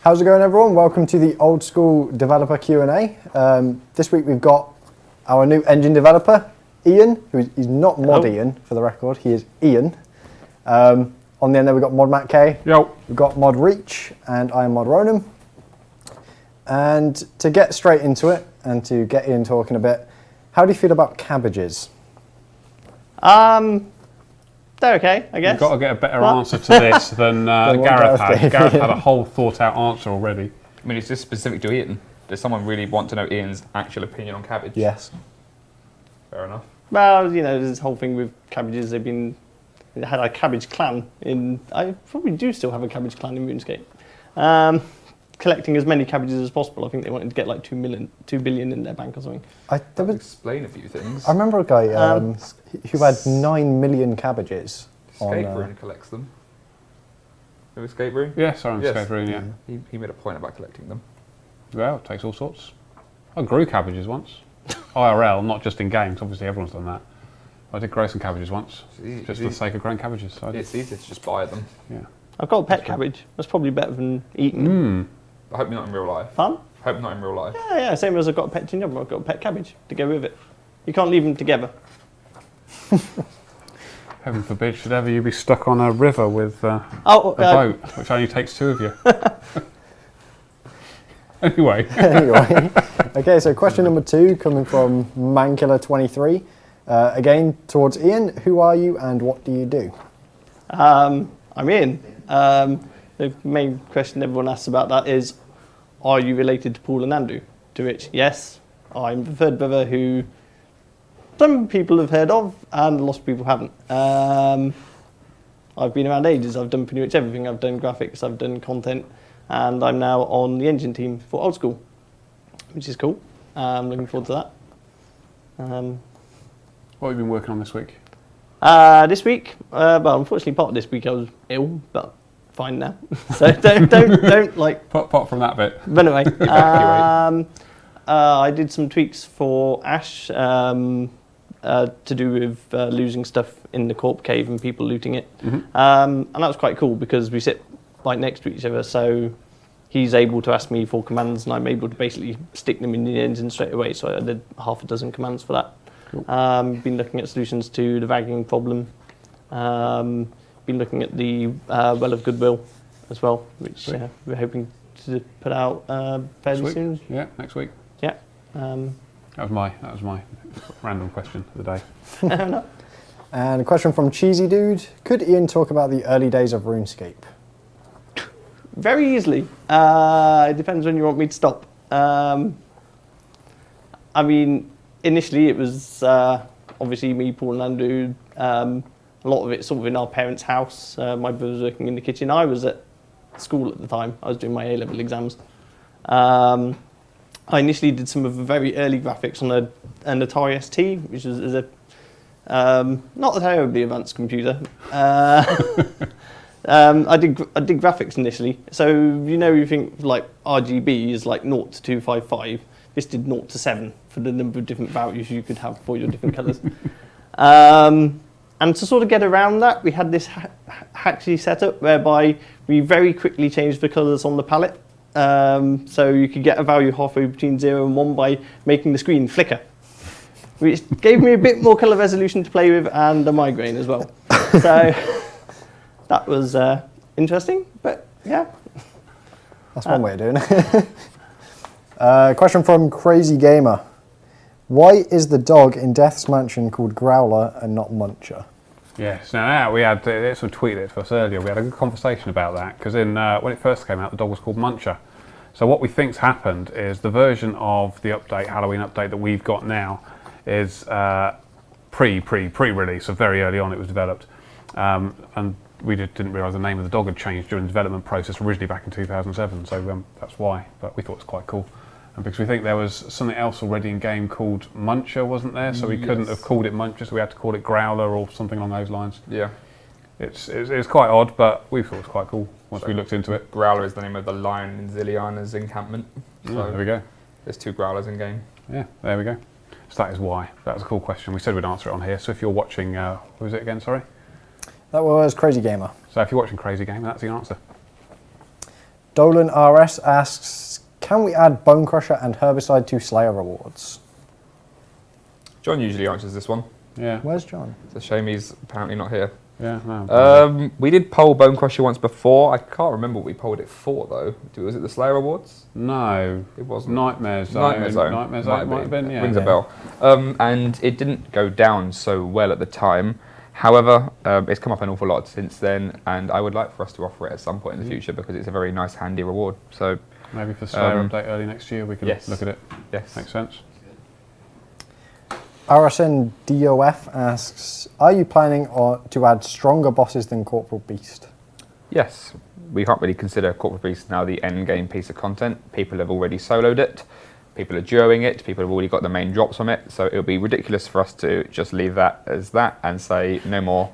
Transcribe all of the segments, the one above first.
How's it going, everyone? Welcome to the Old School Developer Q&A. This week we've got our new engine developer, Ian, he's not Mod Ian, for the record, he is Ian. On the end there we've got Mod Matt K. Yo. We've got Mod Reach, and I am Mod Ronan. And to get straight into it, and to get Ian talking a bit, how do you feel about cabbages? They're okay, I guess. You've got to get a better answer to this than Gareth had. Gareth had a whole thought out answer already. I mean, it's just specific to Ian. Does someone really want to know Ian's actual opinion on cabbage? Yes. Fair enough. Well, you know, this whole thing with cabbages, they had a cabbage clan I probably do still have a cabbage clan in RuneScape. Collecting as many cabbages as possible. I think they wanted to get like 2 billion in their bank or something. That would explain a few things. I remember a guy who had 9 million cabbages. Escape Rune collects them. You know Escape Rune? Yes, I'm Escape Rune, yeah. He made a point about collecting them. Well, it takes all sorts. I grew cabbages once. IRL, not just in games, obviously everyone's done that. I did grow some cabbages once, just for the sake of growing cabbages. So it's easy to just buy them. Yeah. I've got a pet cabbage. That's probably better than eating. I hope you're not in real life. Fun? I hope not in real life. Yeah, same as I've got a pet tinjumper, I've got a pet cabbage to go with it. You can't leave them together. Heaven forbid, should ever you be stuck on a river with a boat, which only takes 2 of you. Anyway. Okay, so question number 2 coming from Mankiller23. Again, towards Ian, who are you and what do you do? I'm Ian. The main question everyone asks about that is, are you related to Paul and Andrew? To which, yes, I'm the third brother who some people have heard of and lots of people haven't. I've been around ages. I've done pretty much everything. I've done graphics, I've done content, and I'm now on the engine team for Old School, which is cool. I'm looking forward to that. What have you been working on this week? This week, well, unfortunately, part of this week I was ill, but fine now. So don't like Apart from that bit. But anyway, I did some tweaks for Ash to do with losing stuff in the Corp cave and people looting it, and that was quite cool because we sit right next to each other, so he's able to ask me for commands and I'm able to basically stick them in the engine straight away. So I did half a dozen commands for that. Cool. Been looking at solutions to the vagging problem. Been looking at the Well of Goodwill as well, which we're hoping to put out fairly soon. Yeah, next week. Yeah. That was my random question of the day. And a question from Cheesy Dude. Could Ian talk about the early days of RuneScape? Very easily. It depends when you want me to stop. I mean, initially it was obviously me, Paul and Andrew. A lot of it sort of in our parents' house. My brother was working in the kitchen. I was at school at the time. I was doing my A-level exams. I initially did some of the very early graphics on an Atari ST, which is a not a terribly advanced computer. I did graphics initially. So you think like RGB is like 0 to 255. This did 0 to 7 for the number of different values you could have for your different colours. And to sort of get around that, we had this Haxi setup whereby we very quickly changed the colours on the palette. So you could get a value halfway between 0 and 1 by making the screen flicker, which gave me a bit more colour resolution to play with and a migraine as well. So that was interesting, but yeah. That's one way of doing it. Question from Crazy Gamer. Why is the dog in Death's Mansion called Growler and not Muncher? Yes, now we had, someone tweeted it to us earlier, we had a good conversation about that, because when it first came out, the dog was called Muncher. So what we think's happened is the version of the update, Halloween update that we've got now is pre-release, so very early on it was developed. And we didn't realise the name of the dog had changed during the development process originally back in 2007, so that's why, but we thought it was quite cool. And because we think there was something else already in game called Muncher, wasn't there? So we couldn't have called it Muncher, so we had to call it Growler or something along those lines. Yeah. It's quite odd, but we thought it was quite cool once we looked into it. Growler is the name of the lion in Ziliana's encampment. So there we go. There's 2 growlers in game. Yeah, there we go. So that is why. That was a cool question. We said we'd answer it on here. So if you're watching, what was it again, sorry? That was Crazy Gamer. So if you're watching Crazy Gamer, that's the answer. Dolan RS asks, can we add Bone Crusher and Herbicide to Slayer rewards? John usually answers this one. Yeah. Where's John? It's a shame he's apparently not here. Yeah. No. We did poll Bone Crusher once before. I can't remember what we polled it for though. Was it the Slayer Awards? No. It wasn't. Nightmare Zone. Nightmare Zone. Nightmare Zone might have been. Yeah. Rings a bell. And it didn't go down so well at the time. However, it's come up an awful lot since then, and I would like for us to offer it at some point in the future because it's a very nice, handy reward. So maybe for Slayer update early next year, we can look at it. Yes. Makes sense. RSN DOF asks, are you planning to add stronger bosses than Corporeal Beast? Yes, we can't really consider Corporeal Beast now the end game piece of content. People have already soloed it, people are duoing it, people have already got the main drops from it, so it would be ridiculous for us to just leave that as that and say no more.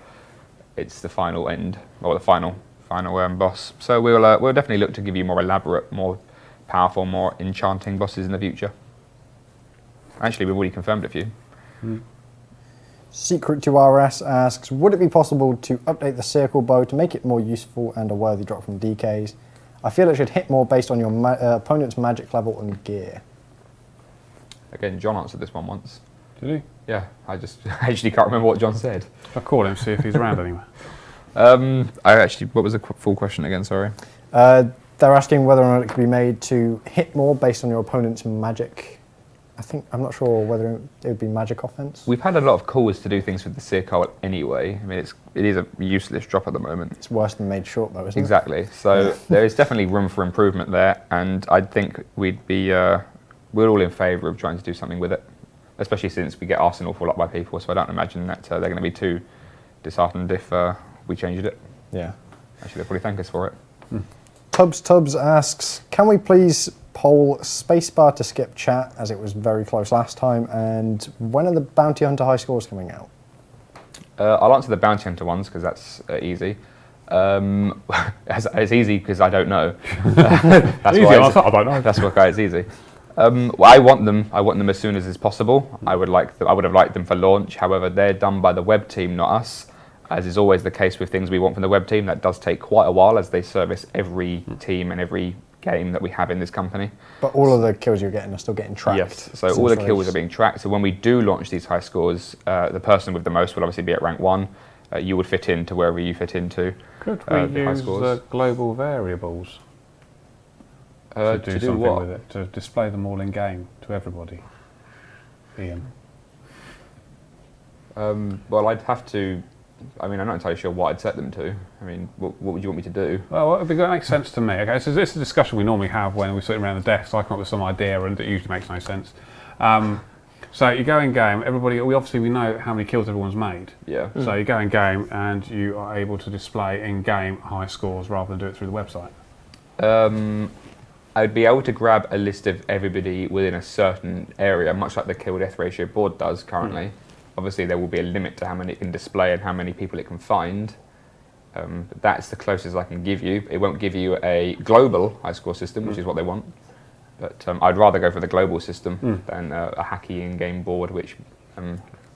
It's the final end, or the final boss. So we'll definitely look to give you more elaborate, more powerful, more enchanting bosses in the future. Actually, we've already confirmed a few. Secret to RS asks, would it be possible to update the circle bow to make it more useful and a worthy drop from DKs? I feel it should hit more based on your opponent's magic level and gear. Again, John answered this one once. Did he? Yeah, I actually can't remember what John said. I'll call him, see if he's around anywhere. What was the full question again, sorry? They're asking whether or not it could be made to hit more based on your opponent's magic. I'm not sure whether it would be magic offense. We've had a lot of calls to do things with the circle anyway. I mean, it is a useless drop at the moment. It's worse than made short though, isn't it? Exactly. So there is definitely room for improvement there, and I think we're all in favour of trying to do something with it, especially since we get asked an awful lot by people. So I don't imagine that they're going to be too disheartened if we changed it. Yeah. Actually, they'll probably thank us for it. Tubbs asks, can we please poll spacebar to skip chat as it was very close last time, and when are the Bounty Hunter high scores coming out? I'll answer the Bounty Hunter ones because that's easy. It's easy because I don't know. That's Easy why answer, I don't know. That's why it's easy. I want them as soon as is possible. I would have liked them for launch. However, they're done by the web team, not us. As is always the case with things we want from the web team, that does take quite a while as they service every team and every game that we have in this company. But all of the kills you're getting are still getting tracked. Yes, so all the kills are being tracked. So when we do launch these high scores, the person with the most will obviously be at rank 1. You would fit into wherever you fit into. Could we use global variables to do something what? with it, to display them all in game to everybody? Ian. Well, I'd have to. I mean, I'm not entirely sure what I'd set them to. I mean, what would you want me to do? Well, it makes sense to me. Okay, so this is a discussion we normally have when we're sitting around the desk. So I come up with some idea, and it usually makes no sense. So you go in game. We know how many kills everyone's made. Yeah. So you go in game, and you are able to display in game high scores rather than do it through the website. I'd be able to grab a list of everybody within a certain area, much like the kill-death ratio board does currently. Obviously, there will be a limit to how many it can display and how many people it can find. But that's the closest I can give you. It won't give you a global high score system, which is what they want. But I'd rather go for the global system than a hacky in-game board, which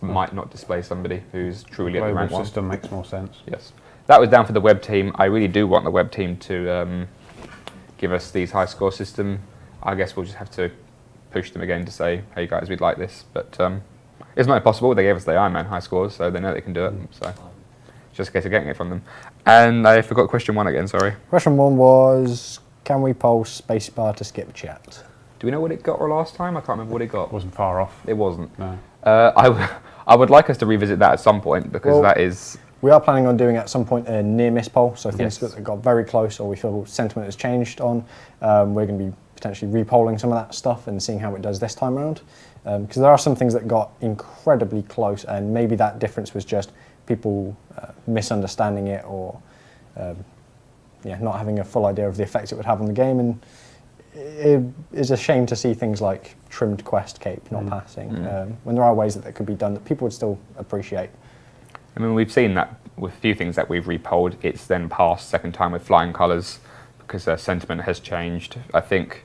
might not display somebody who's truly at the rank 1. Global system makes more sense. Yes. That was down for the web team. I really do want the web team to give us these high score system. I guess we'll just have to push them again to say, hey guys, we'd like this. But it's not impossible. They gave us the Iron Man high scores, so they know they can do it. So it's just a case of getting it from them. And I forgot question 1 again, sorry. Question 1 was, can we poll spacebar to skip chat? Do we know what it got last time? I can't remember what it got. It wasn't far off. It wasn't. No. I would like us to revisit that at some point because that is... We are planning on doing at some point a near-miss poll, so things Yes. that got very close or we feel sentiment has changed on, we're going to be potentially repolling some of that stuff and seeing how it does this time around. Because there are some things that got incredibly close, and maybe that difference was just people misunderstanding it or not having a full idea of the effects it would have on the game. And it is a shame to see things like trimmed quest cape not passing, when there are ways that could be done that people would still appreciate. I mean, we've seen that with a few things that we've repolled. It's then passed second time with flying colours because their sentiment has changed. I think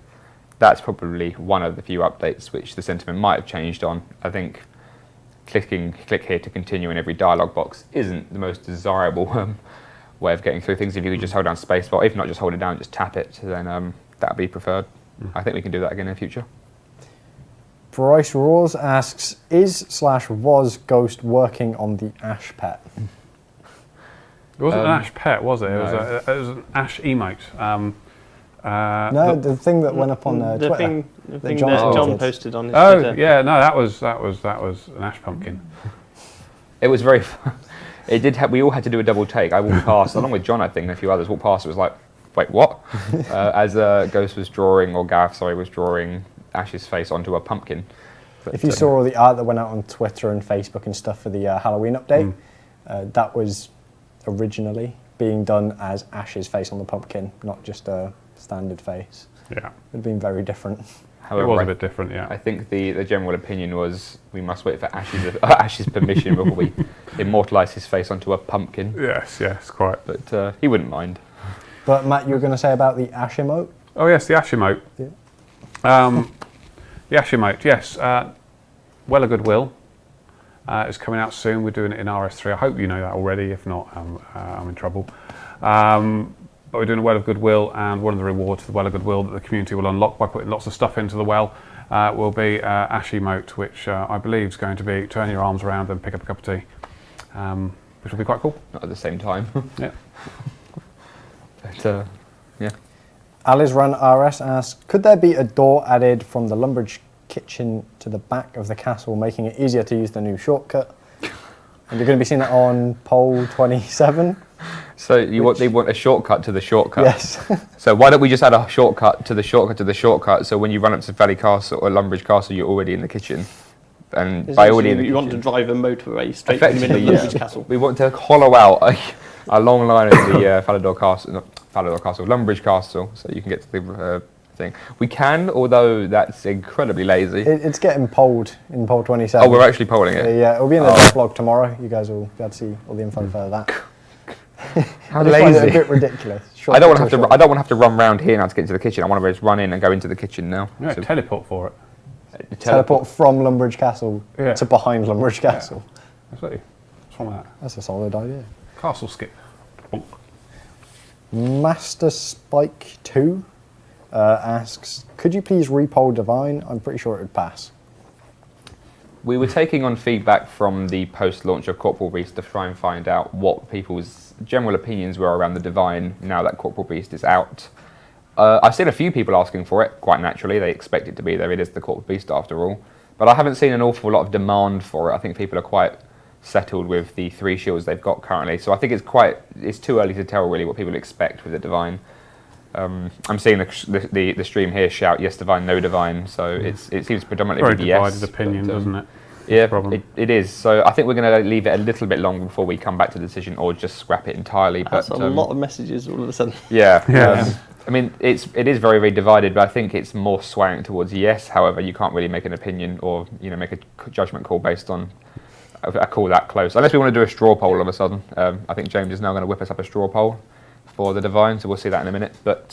that's probably one of the few updates which the sentiment might have changed on. I think click here to continue in every dialogue box isn't the most desirable way of getting through things. If you could just hold down spacebar, if not just hold it down, just tap it, then that would be preferred. I think we can do that again in the future. Bryce Roars asks, is/was Ghost working on the Ash pet? It wasn't an Ash pet, was it? No. It was an Ash emote. No, the thing that went up on the Twitter. thing that John John tweeted. posted on his Oh Twitter. yeah, no, that was an Ash pumpkin. It was very fun. It did. We all had to do a double take. I walked past, along with John, I think, and a few others walked past. It was like, wait, what? As Ghost was drawing, or Gareth, sorry, was drawing Ash's face onto a pumpkin. But, If you saw all the art that went out on Twitter and Facebook and stuff for the Halloween update, that was originally being done as Ash's face on the pumpkin, not just a standard face. Yeah, It would have been very different. however, it was a bit different. Yeah, I think the general opinion was we must wait for Ash's permission before we immortalise his face onto a pumpkin. yes, quite. But he wouldn't mind. But Matt, you were going to say about the Ash emote? Oh yes, the Ash emote. Yeah. The Ash emote, yes. Well of Goodwill is coming out soon. We're doing it in RS3. I hope you know that already. If not, I'm in trouble. But we're doing a Well of Goodwill, and one of the rewards for the Well of Goodwill that the community will unlock by putting lots of stuff into the well will be Ash emote, which I believe is going to be turn your arms around and pick up a cup of tea, which will be quite cool. Not at the same time. Yeah. But yeah. Alice Run RS asks, could there be a door added from the Lumbridge kitchen to the back of the castle, making it easier to use the new shortcut? And you're going to be seeing that on poll 27. So they want a shortcut to the shortcut. Yes. So why don't we just add a shortcut to the shortcut to the shortcut? So when you run up to Valley Castle or Lumbridge Castle, you're already in the kitchen. And by already in the you want to kitchen, drive a motorway straight in the middle of effectively, Lumbridge Castle. we want to hollow out a long line of the Lumbridge Castle, so you can get to the thing. We can, although that's incredibly lazy. It's getting polled in poll 27. Oh, we're actually polling it. Yeah, it'll be in the blog tomorrow. You guys will be able to see all the info for that. How I just find it a lazy! bit ridiculous. I don't want to have to run round here now to get into the kitchen. I want to just run in and go into the kitchen now. Yeah, So teleport for it. Teleport from Lumbridge Castle Yeah. to behind Lumbridge Castle. Absolutely. What's wrong with that? That's a solid idea. Castle skip. Bonk. Master Spike 2 asks, could you please repoll Divine? I'm pretty sure it would pass. We were taking on feedback from the post-launch of Corporeal Beast to try and find out what people's general opinions were around the Divine now that Corporeal Beast is out. I've seen a few people asking for it, quite naturally. They expect it to be there. It is the Corporeal Beast after all. But I haven't seen an awful lot of demand for it. I think people are quite settled with the 3 shields they've got currently. So I think it's too early to tell really what people expect with the Divine. I'm seeing the stream here shout yes Divine, no Divine, so it seems predominantly Very with yes. divided opinion, doesn't it? Yeah, it is. So I think we're going to leave it a little bit longer before we come back to the decision, or just scrap it entirely. That's but a lot of messages all of a sudden. Yeah, Yeah. I mean, it is very, very divided, but I think it's more swaying towards yes. However, you can't really make an opinion or make a judgment call based on a call that close, unless we want to do a straw poll all of a sudden. I think James is now going to whip us up a straw poll for the Divine, so we'll see that in a minute. But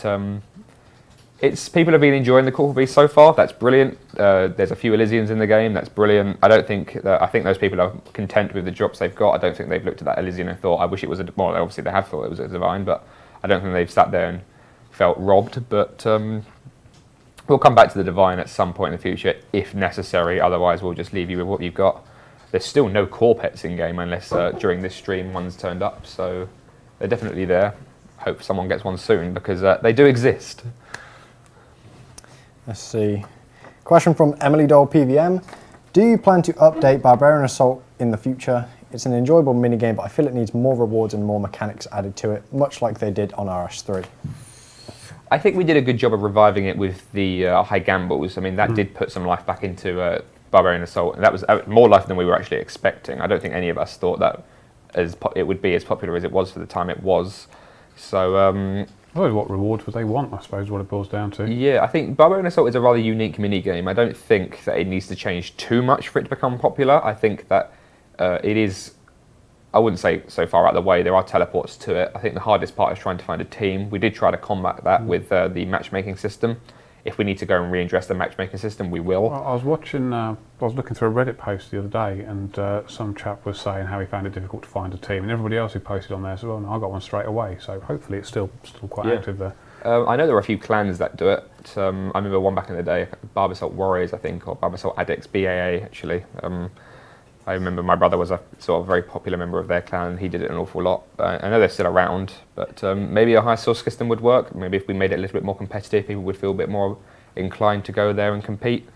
people have been enjoying the Corporeal Beast so far. That's brilliant. There's a few Elysians in the game. That's brilliant. I think those people are content with the drops they've got. I don't think they've looked at that Elysian and thought, I wish it was well, obviously they have thought it was a Divine, but I don't think they've sat there and felt robbed. But we'll come back to the Divine at some point in the future if necessary. Otherwise, we'll just leave you with what you've got. There's still no core pets in game unless during this stream one's turned up. So they're definitely there. Hope someone gets one soon because they do exist. Let's see. Question from Emily Dole PVM. Do you plan to update Barbarian Assault in the future? It's an enjoyable minigame, but I feel it needs more rewards and more mechanics added to it, much like they did on RS3. I think we did a good job of reviving it with the high gambles. I mean, that did put some life back into Barbarian Assault, and that was more life than we were actually expecting. I don't think any of us thought that it would be as popular as it was for the time it was. So, Well, what rewards would they want, I suppose, what it boils down to. yeah, I think Barbarian Assault is a rather unique mini-game. I don't think that it needs to change too much for it to become popular. I think that it is, I wouldn't say so far out of the way. There are teleports to it. I think the hardest part is trying to find a team. We did try to combat that with the matchmaking system. If we need to go and readdress the matchmaking system, we will. I was watching, I was looking through a Reddit post the other day, and some chap was saying how he found it difficult to find a team, and everybody else who posted on there said, well, no, I got one straight away, so hopefully it's still quite active there. I know there are a few clans that do it. I remember one back in the day, Barbasalt Warriors, I think, or Barbasalt Addicts, BAA, actually. I remember my brother was a sort of very popular member of their clan, and he did it an awful lot. I know they're still around, but maybe a high source system would work. Maybe if we made it a little bit more competitive, people would feel a bit more inclined to go there and compete.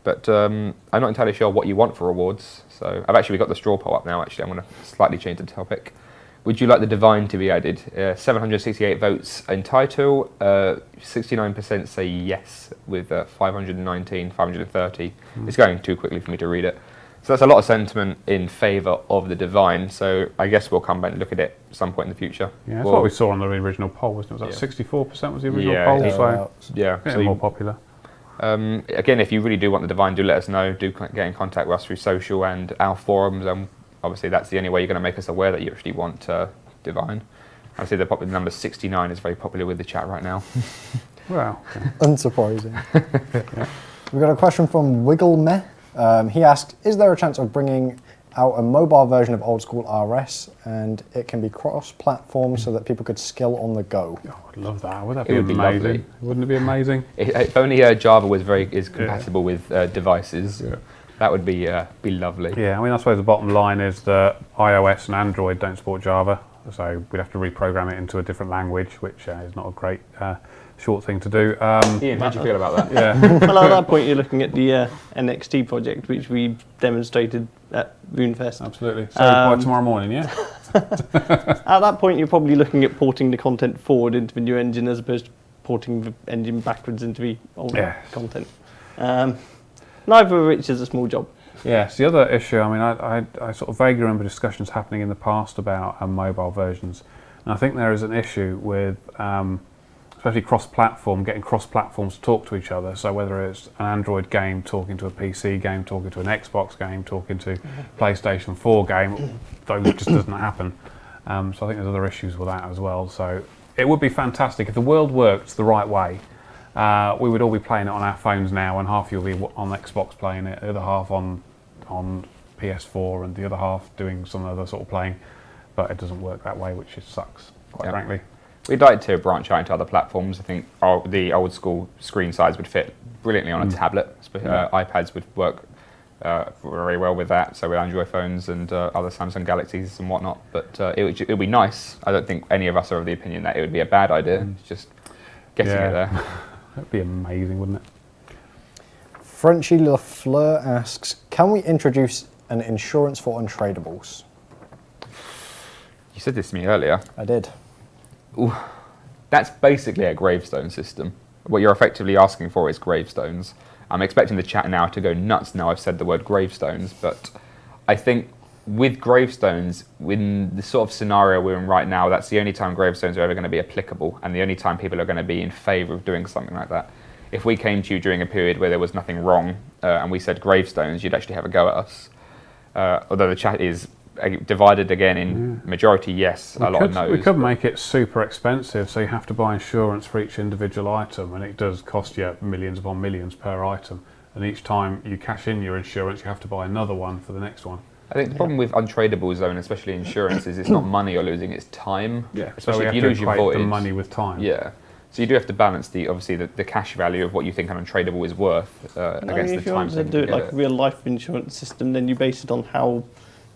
But I'm not entirely sure what you want for rewards. So I've actually got the straw poll up now, actually. I'm going to slightly change the topic. Would you like the Divine to be added? 768 votes in title, 69% say yes, with 519, 530. It's going too quickly for me to read it. So that's a lot of sentiment in favour of the Divine, so I guess we'll come back and look at it at some point in the future. Yeah, that's what we saw on the original poll, wasn't it? Was that 64% was the original poll? So so more popular. Again, if you really do want the Divine, do let us know. Do get in contact with us through social and our forums. Obviously, that's the only way you're going to make us aware that you actually want Divine. I see the popular number 69 is very popular with the chat right now. Well, okay. Unsurprising. We've got a question from Wiggle he asked, is there a chance of bringing out a mobile version of Old School RS and it can be cross-platform so that people could skill on the go? Oh, I'd love that. Would that be amazing? Wouldn't it be amazing? If only Java is compatible with devices, that would be lovely. Yeah, I mean, I suppose the bottom line is that iOS and Android don't support Java, so we'd have to reprogram it into a different language, which is not a great short thing to do. Ian, how do you feel about that? Yeah. Well, at that point, you're looking at the NXT project, which we demonstrated at RuneFest. Absolutely. So by tomorrow morning, yeah? At that point, you're probably looking at porting the content forward into the new engine as opposed to porting the engine backwards into the older content. Neither of which is a small job. Yes, the other issue, I mean, I sort of vaguely remember discussions happening in the past about mobile versions. And I think there is an issue with, especially cross-platform, getting cross-platforms to talk to each other. So whether it's an Android game talking to a PC game, talking to an Xbox game, talking to PlayStation 4 game, that just doesn't happen. So I think there's other issues with that as well. So it would be fantastic if the world worked the right way. We would all be playing it on our phones now, and half you'll be on Xbox playing it, the other half on PS4, and the other half doing some other sort of playing. But it doesn't work that way, which just sucks, quite frankly. We'd like to branch out into other platforms. I think the old school screen size would fit brilliantly on a tablet. iPads would work very well with that, so with Android phones and other Samsung Galaxies and whatnot. But it would be nice. I don't think any of us are of the opinion that it would be a bad idea. It's just getting it there. That'd be amazing, wouldn't it? Frenchy Lafleur asks, can we introduce an insurance for untradables? You said this to me earlier. I did. Ooh, that's basically a gravestone system. What you're effectively asking for is gravestones. I'm expecting the chat now to go nuts now I've said the word gravestones, but I think with gravestones, in the sort of scenario we're in right now, that's the only time gravestones are ever going to be applicable, and the only time people are going to be in favour of doing something like that. If we came to you during a period where there was nothing wrong, and we said gravestones, you'd actually have a go at us. Although the chat is divided again in majority yes, a lot of no's. We could make it super expensive, so you have to buy insurance for each individual item, and it does cost you millions upon millions per item. And each time you cash in your insurance, you have to buy another one for the next one. I think the problem with untradables, though, and especially insurance, is it's not money you're losing; it's time. Yeah, especially so if you lose your voyage. the money with time. Yeah, so you do have to balance obviously the cash value of what you think an untradable is worth against the time. If you want to do it like a real life insurance system, then you base it on how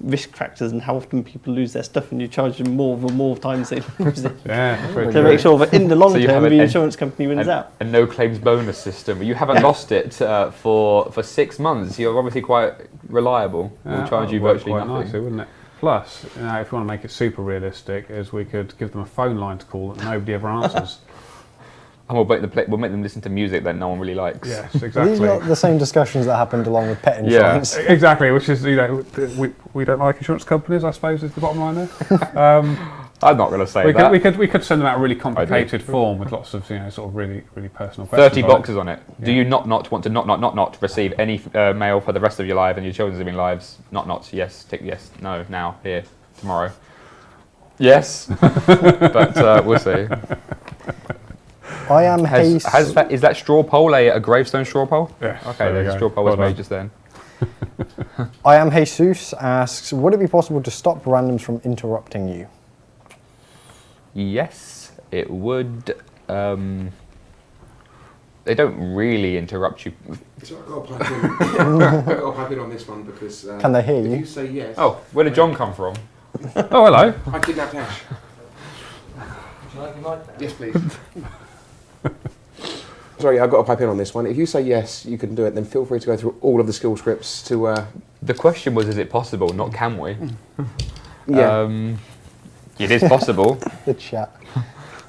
risk factors and how often people lose their stuff, and you charge them more the more times they lose it. To make sure that in the long term the insurance company wins out. A no claims bonus system. You haven't lost it for 6 months. You're obviously quite reliable. We'll charge you virtually nothing. Nicely, wouldn't it? Plus, if you want to make it super realistic, is we could give them a phone line to call that nobody ever answers. And we'll make them listen to music that no one really likes. Yes, exactly. These are not the same discussions that happened along with pet insurance. Yeah, exactly, which is, we don't like insurance companies, I suppose, is the bottom line there. I'm not going to say that. We could send them out a really complicated form with lots of, sort of really, really personal questions. 30 boxes on it. Yeah. Do you not want to not receive any mail for the rest of your life and your children's living lives? Not, yes, tick yes, no, now, here, tomorrow. Yes, but we'll see. I am Is that straw poll a gravestone straw poll? Yeah. Okay, there's a straw poll was made just then. I am Jesus asks, would it be possible to stop randoms from interrupting you? Yes, it would. They don't really interrupt you. So I've got to pipe in. I've got to pipe in on this one because. Can they hear if you? you say yes. Oh, where did John come from? Oh, hello. I kidnapped Ash. Would you like a mic? Yes, please. Sorry, I've got to pipe in on this one. If you say yes, you can do it, then feel free to go through all of the skill scripts to. The question was, is it possible? Not can we? Yeah. It is possible. The chat.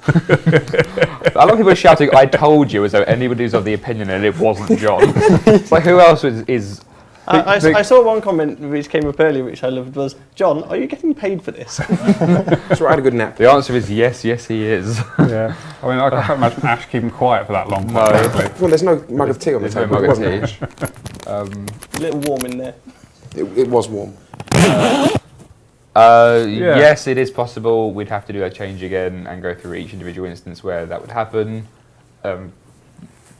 A lot of people are shouting, I told you, as though anybody's of the opinion that it wasn't John. It's like, who else is I saw one comment which came up earlier, which I loved, was, John, are you getting paid for this? That's right, I had a good nap. The answer is yes, yes he is. Yeah. I mean, I can't imagine Ash keeping quiet for that long. No. Well, there's no mug of tea on the There's no table. mug of wasn't tea. A little warm in there. It was warm. Yes, it is possible. We'd have to do a change again and go through each individual instance where that would happen.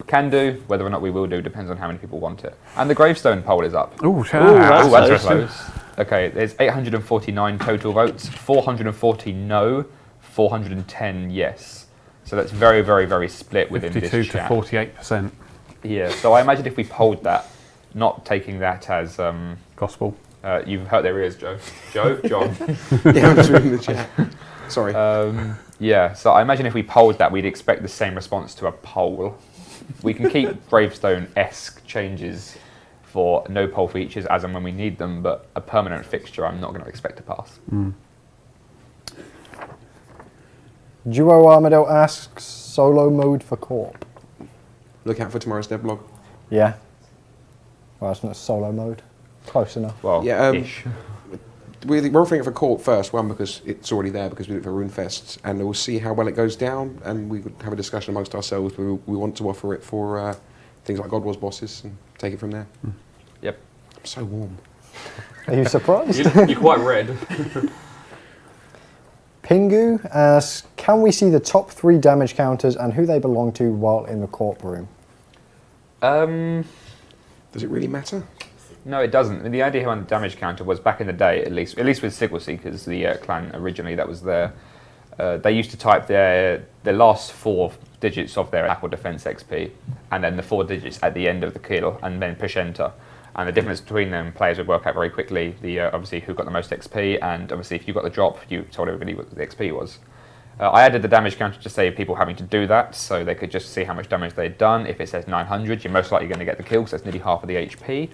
Can do. Whether or not we will do depends on how many people want it. And the gravestone poll is up. Oh, that's That's close. close. Okay, there's 849 total votes, 440 no, 410 yes. So that's very, very, very split within 52 this to chat. 48%. Yeah, so I imagine if we polled that, not taking that as... Gospel. you've hurt their ears, Joe. Joe? John? Yeah, I'm just reading the chat. Sorry. Yeah, so I imagine if we polled that, we'd expect the same response to a poll. We can keep gravestone-esque changes for no poll features as and when we need them, but a permanent fixture I'm not going to expect to pass. Duo Armadale asks, solo mode for Corp. Look out for tomorrow's devlog. Yeah. Well, it's not solo mode. Close enough. Well, Yeah, ish. We're offering it for Corp first, one because it's already there because we did it for RuneFest, and we'll see how well it goes down, and we could have a discussion amongst ourselves. We want to offer it for things like God Wars bosses and take it from there. Yep. I'm so warm. Are you surprised? You're quite red. Pingu asks, can we see the top 3 damage counters and who they belong to while in the Corp room? Does it really matter? No, it doesn't. I mean, the idea behind the damage counter was back in the day, at least with Sigil Seekers, the clan originally that was there. They used to type their last 4 digits of their attack or defense XP, and then the 4 digits at the end of the kill, and then push enter. And the difference between them, players would work out very quickly. Obviously, who got the most XP, and obviously, if you got the drop, you told everybody what the XP was. I added the damage counter to save people having to do that, so they could just see how much damage they'd done. If it says 900, you're most likely going to get the kill, because that's nearly half of the HP.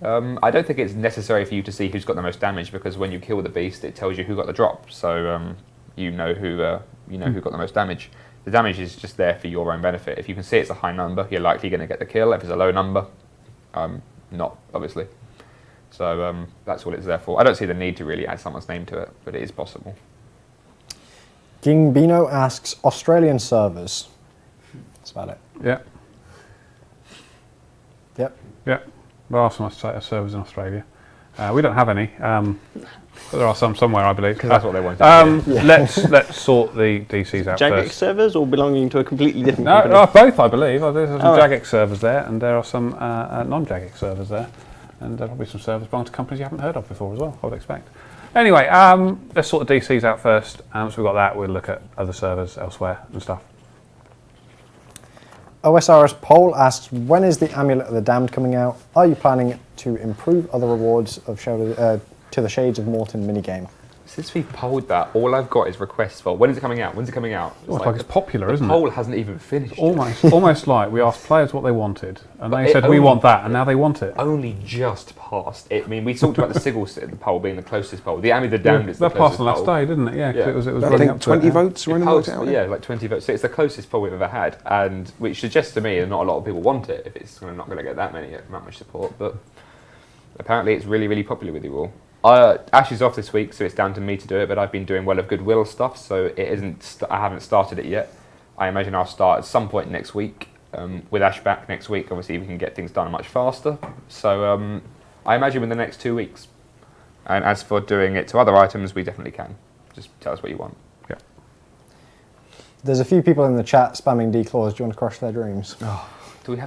I don't think it's necessary for you to see who's got the most damage, because when you kill the beast, it tells you who got the drop, so you know who got the most damage. The damage is just there for your own benefit. If you can see it's a high number, you're likely going to get the kill. If it's a low number, not, obviously. So that's what it's there for. I don't see the need to really add someone's name to it, but it is possible. Gingbino asks, Australian servers. That's about it. Yeah. Yep. Yeah. There are some servers in Australia. We don't have any, but there are some somewhere, I believe. Because that's what they want to do. Let's sort the DCs out Jagex first. servers or belonging to a completely different No, company? both, I believe. There's some right. Jagex servers there, and there are some non-Jagex servers there, and there are probably some servers belonging to companies you haven't heard of before as well, I would expect. Anyway, let's sort the DCs out first. Once we've got that, we'll look at other servers elsewhere and stuff. OSRS Poll asks, when is the Amulet of the Damned coming out? Are you planning to improve other rewards of to the Shades of Morton minigame? Since we've polled that, all I've got is requests for when is it coming out? When's it coming out? It's like it's popular, isn't the it? poll hasn't even finished. Almost like we asked players what they wanted, and But they said we want that, and now they want it. Only just passed. I mean, we talked about the Sigil poll being the closest poll. The Ami the Damned is the That passed closest on last poll. day, didn't it? Yeah, 'cause Yeah. it was I running think up to 20 it. votes or It anything passed, like that. yeah, like 20 votes. So it's the closest poll we've ever had, and which suggests to me that not a lot of people want it if it's not going to get that much support. But apparently, it's really, really popular with you all. Ash is off this week, so it's down to me to do it. But I've been doing Well of Goodwill stuff, so it isn't. I haven't started it yet. I imagine I'll start at some point next week. With Ash back next week, obviously we can get things done much faster. So I imagine within the next 2 weeks. And as for doing it to other items, we definitely can. Just tell us what you want. Yeah. There's a few people in the chat spamming D-claws. Do you want to crush their dreams?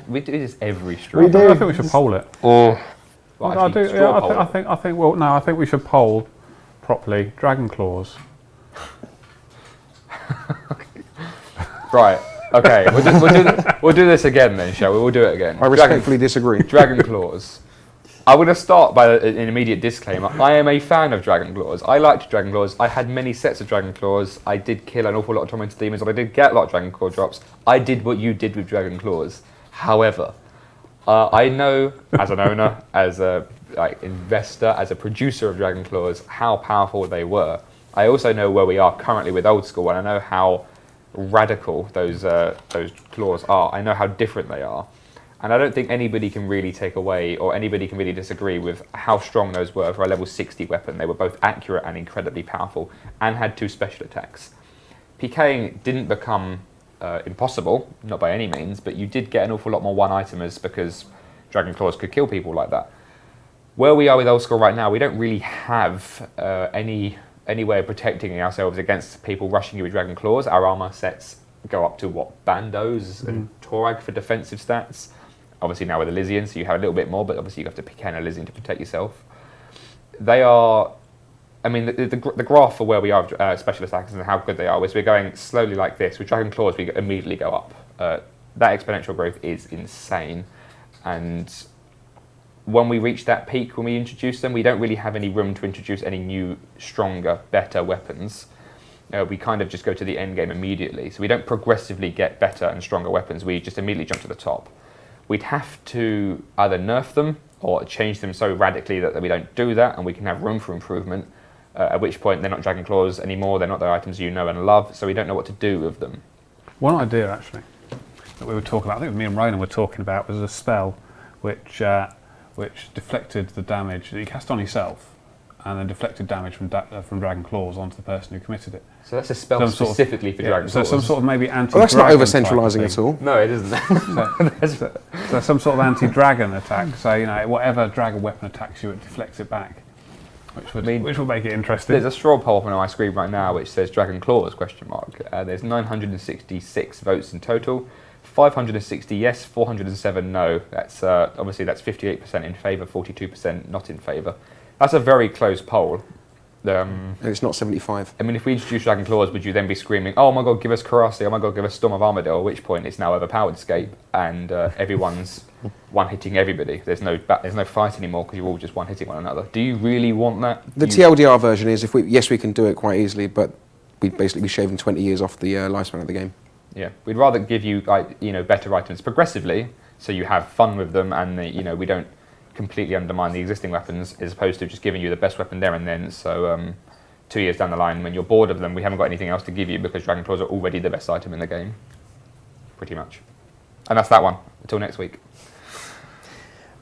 We do this every stream. We do. I think we should poll it. Or well, I actually, do. straw Yeah, poll I it. think. I think. Well, no. I think we should poll properly. Dragon claws. Right. Okay. We'll do this again then, shall we? We'll do it again. I respectfully disagree. Dragon claws. I want to start by an immediate disclaimer. I am a fan of Dragon Claws. I liked Dragon Claws. I had many sets of Dragon Claws. I did kill an awful lot of tormented demons, and I did get a lot of Dragon Claw drops. I did what you did with Dragon Claws. However, I know as an owner, as a investor, as a producer of Dragon Claws, how powerful they were. I also know where we are currently with Old School, and I know how radical those claws are. I know how different they are. And I don't think anybody can really take away, or anybody can really disagree with how strong those were for a level 60 weapon. They were both accurate and incredibly powerful, and had 2 special attacks. PKing didn't become impossible, not by any means, but you did get an awful lot more one-itemers because Dragon Claws could kill people like that. Where we are with Old School right now, we don't really have any way of protecting ourselves against people rushing you with Dragon Claws. Our armor sets go up to, Bandos and Torag for defensive stats. Obviously now with Elysian, so you have a little bit more, but obviously you have to pick an Elysian to protect yourself. They are, I mean, the graph for where we are with special attacks and how good they are is we're going slowly like this. With Dragon Claws, we immediately go up. That exponential growth is insane. And when we reach that peak, when we introduce them, we don't really have any room to introduce any new, stronger, better weapons. We kind of just go to the end game immediately. So we don't progressively get better and stronger weapons. We just immediately jump to the top. We'd have to either nerf them or change them so radically that we don't do that, and we can have room for improvement, at which point they're not Dragon Claws anymore, they're not the items you know and love, so we don't know what to do with them. One idea, actually, that we were talking about, I think me and Ronan were talking about, was a spell which deflected the damage that you cast on yourself, and then deflected damage from Dragon Claws onto the person who committed it. So that's a spell specifically for Dragon So Claws. some sort of maybe anti-dragon. Well, that's not over-centralising type at all. No, it isn't. So some sort of anti-dragon attack. So whatever dragon weapon attacks you, it deflects it back, which would make it interesting. There's a straw poll up on my screen right now which says Dragon Claws ? There's 966 votes in total. 560 yes, 407 no. That's obviously that's 58% in favour, 42% not in favour. That's a very close poll. And it's not 75. I mean, if we introduce Dragon Claws, would you then be screaming, "Oh my God, give us Karasi! Oh my God, give us Storm of Armadyl!" At which point it's now overpowered Scape, and everyone's one-hitting everybody. There's no fight anymore because you're all just one-hitting one another. Do you really want that? The TLDR version is, we can do it quite easily, but we'd basically be shaving 20 years off the lifespan of the game. Yeah, we'd rather give you better items progressively, so you have fun with them, and we don't completely undermine the existing weapons, as opposed to just giving you the best weapon there and then. So 2 years down the line, when you're bored of them, we haven't got anything else to give you because Dragon Claws are already the best item in the game, pretty much. And that's that one. Until next week.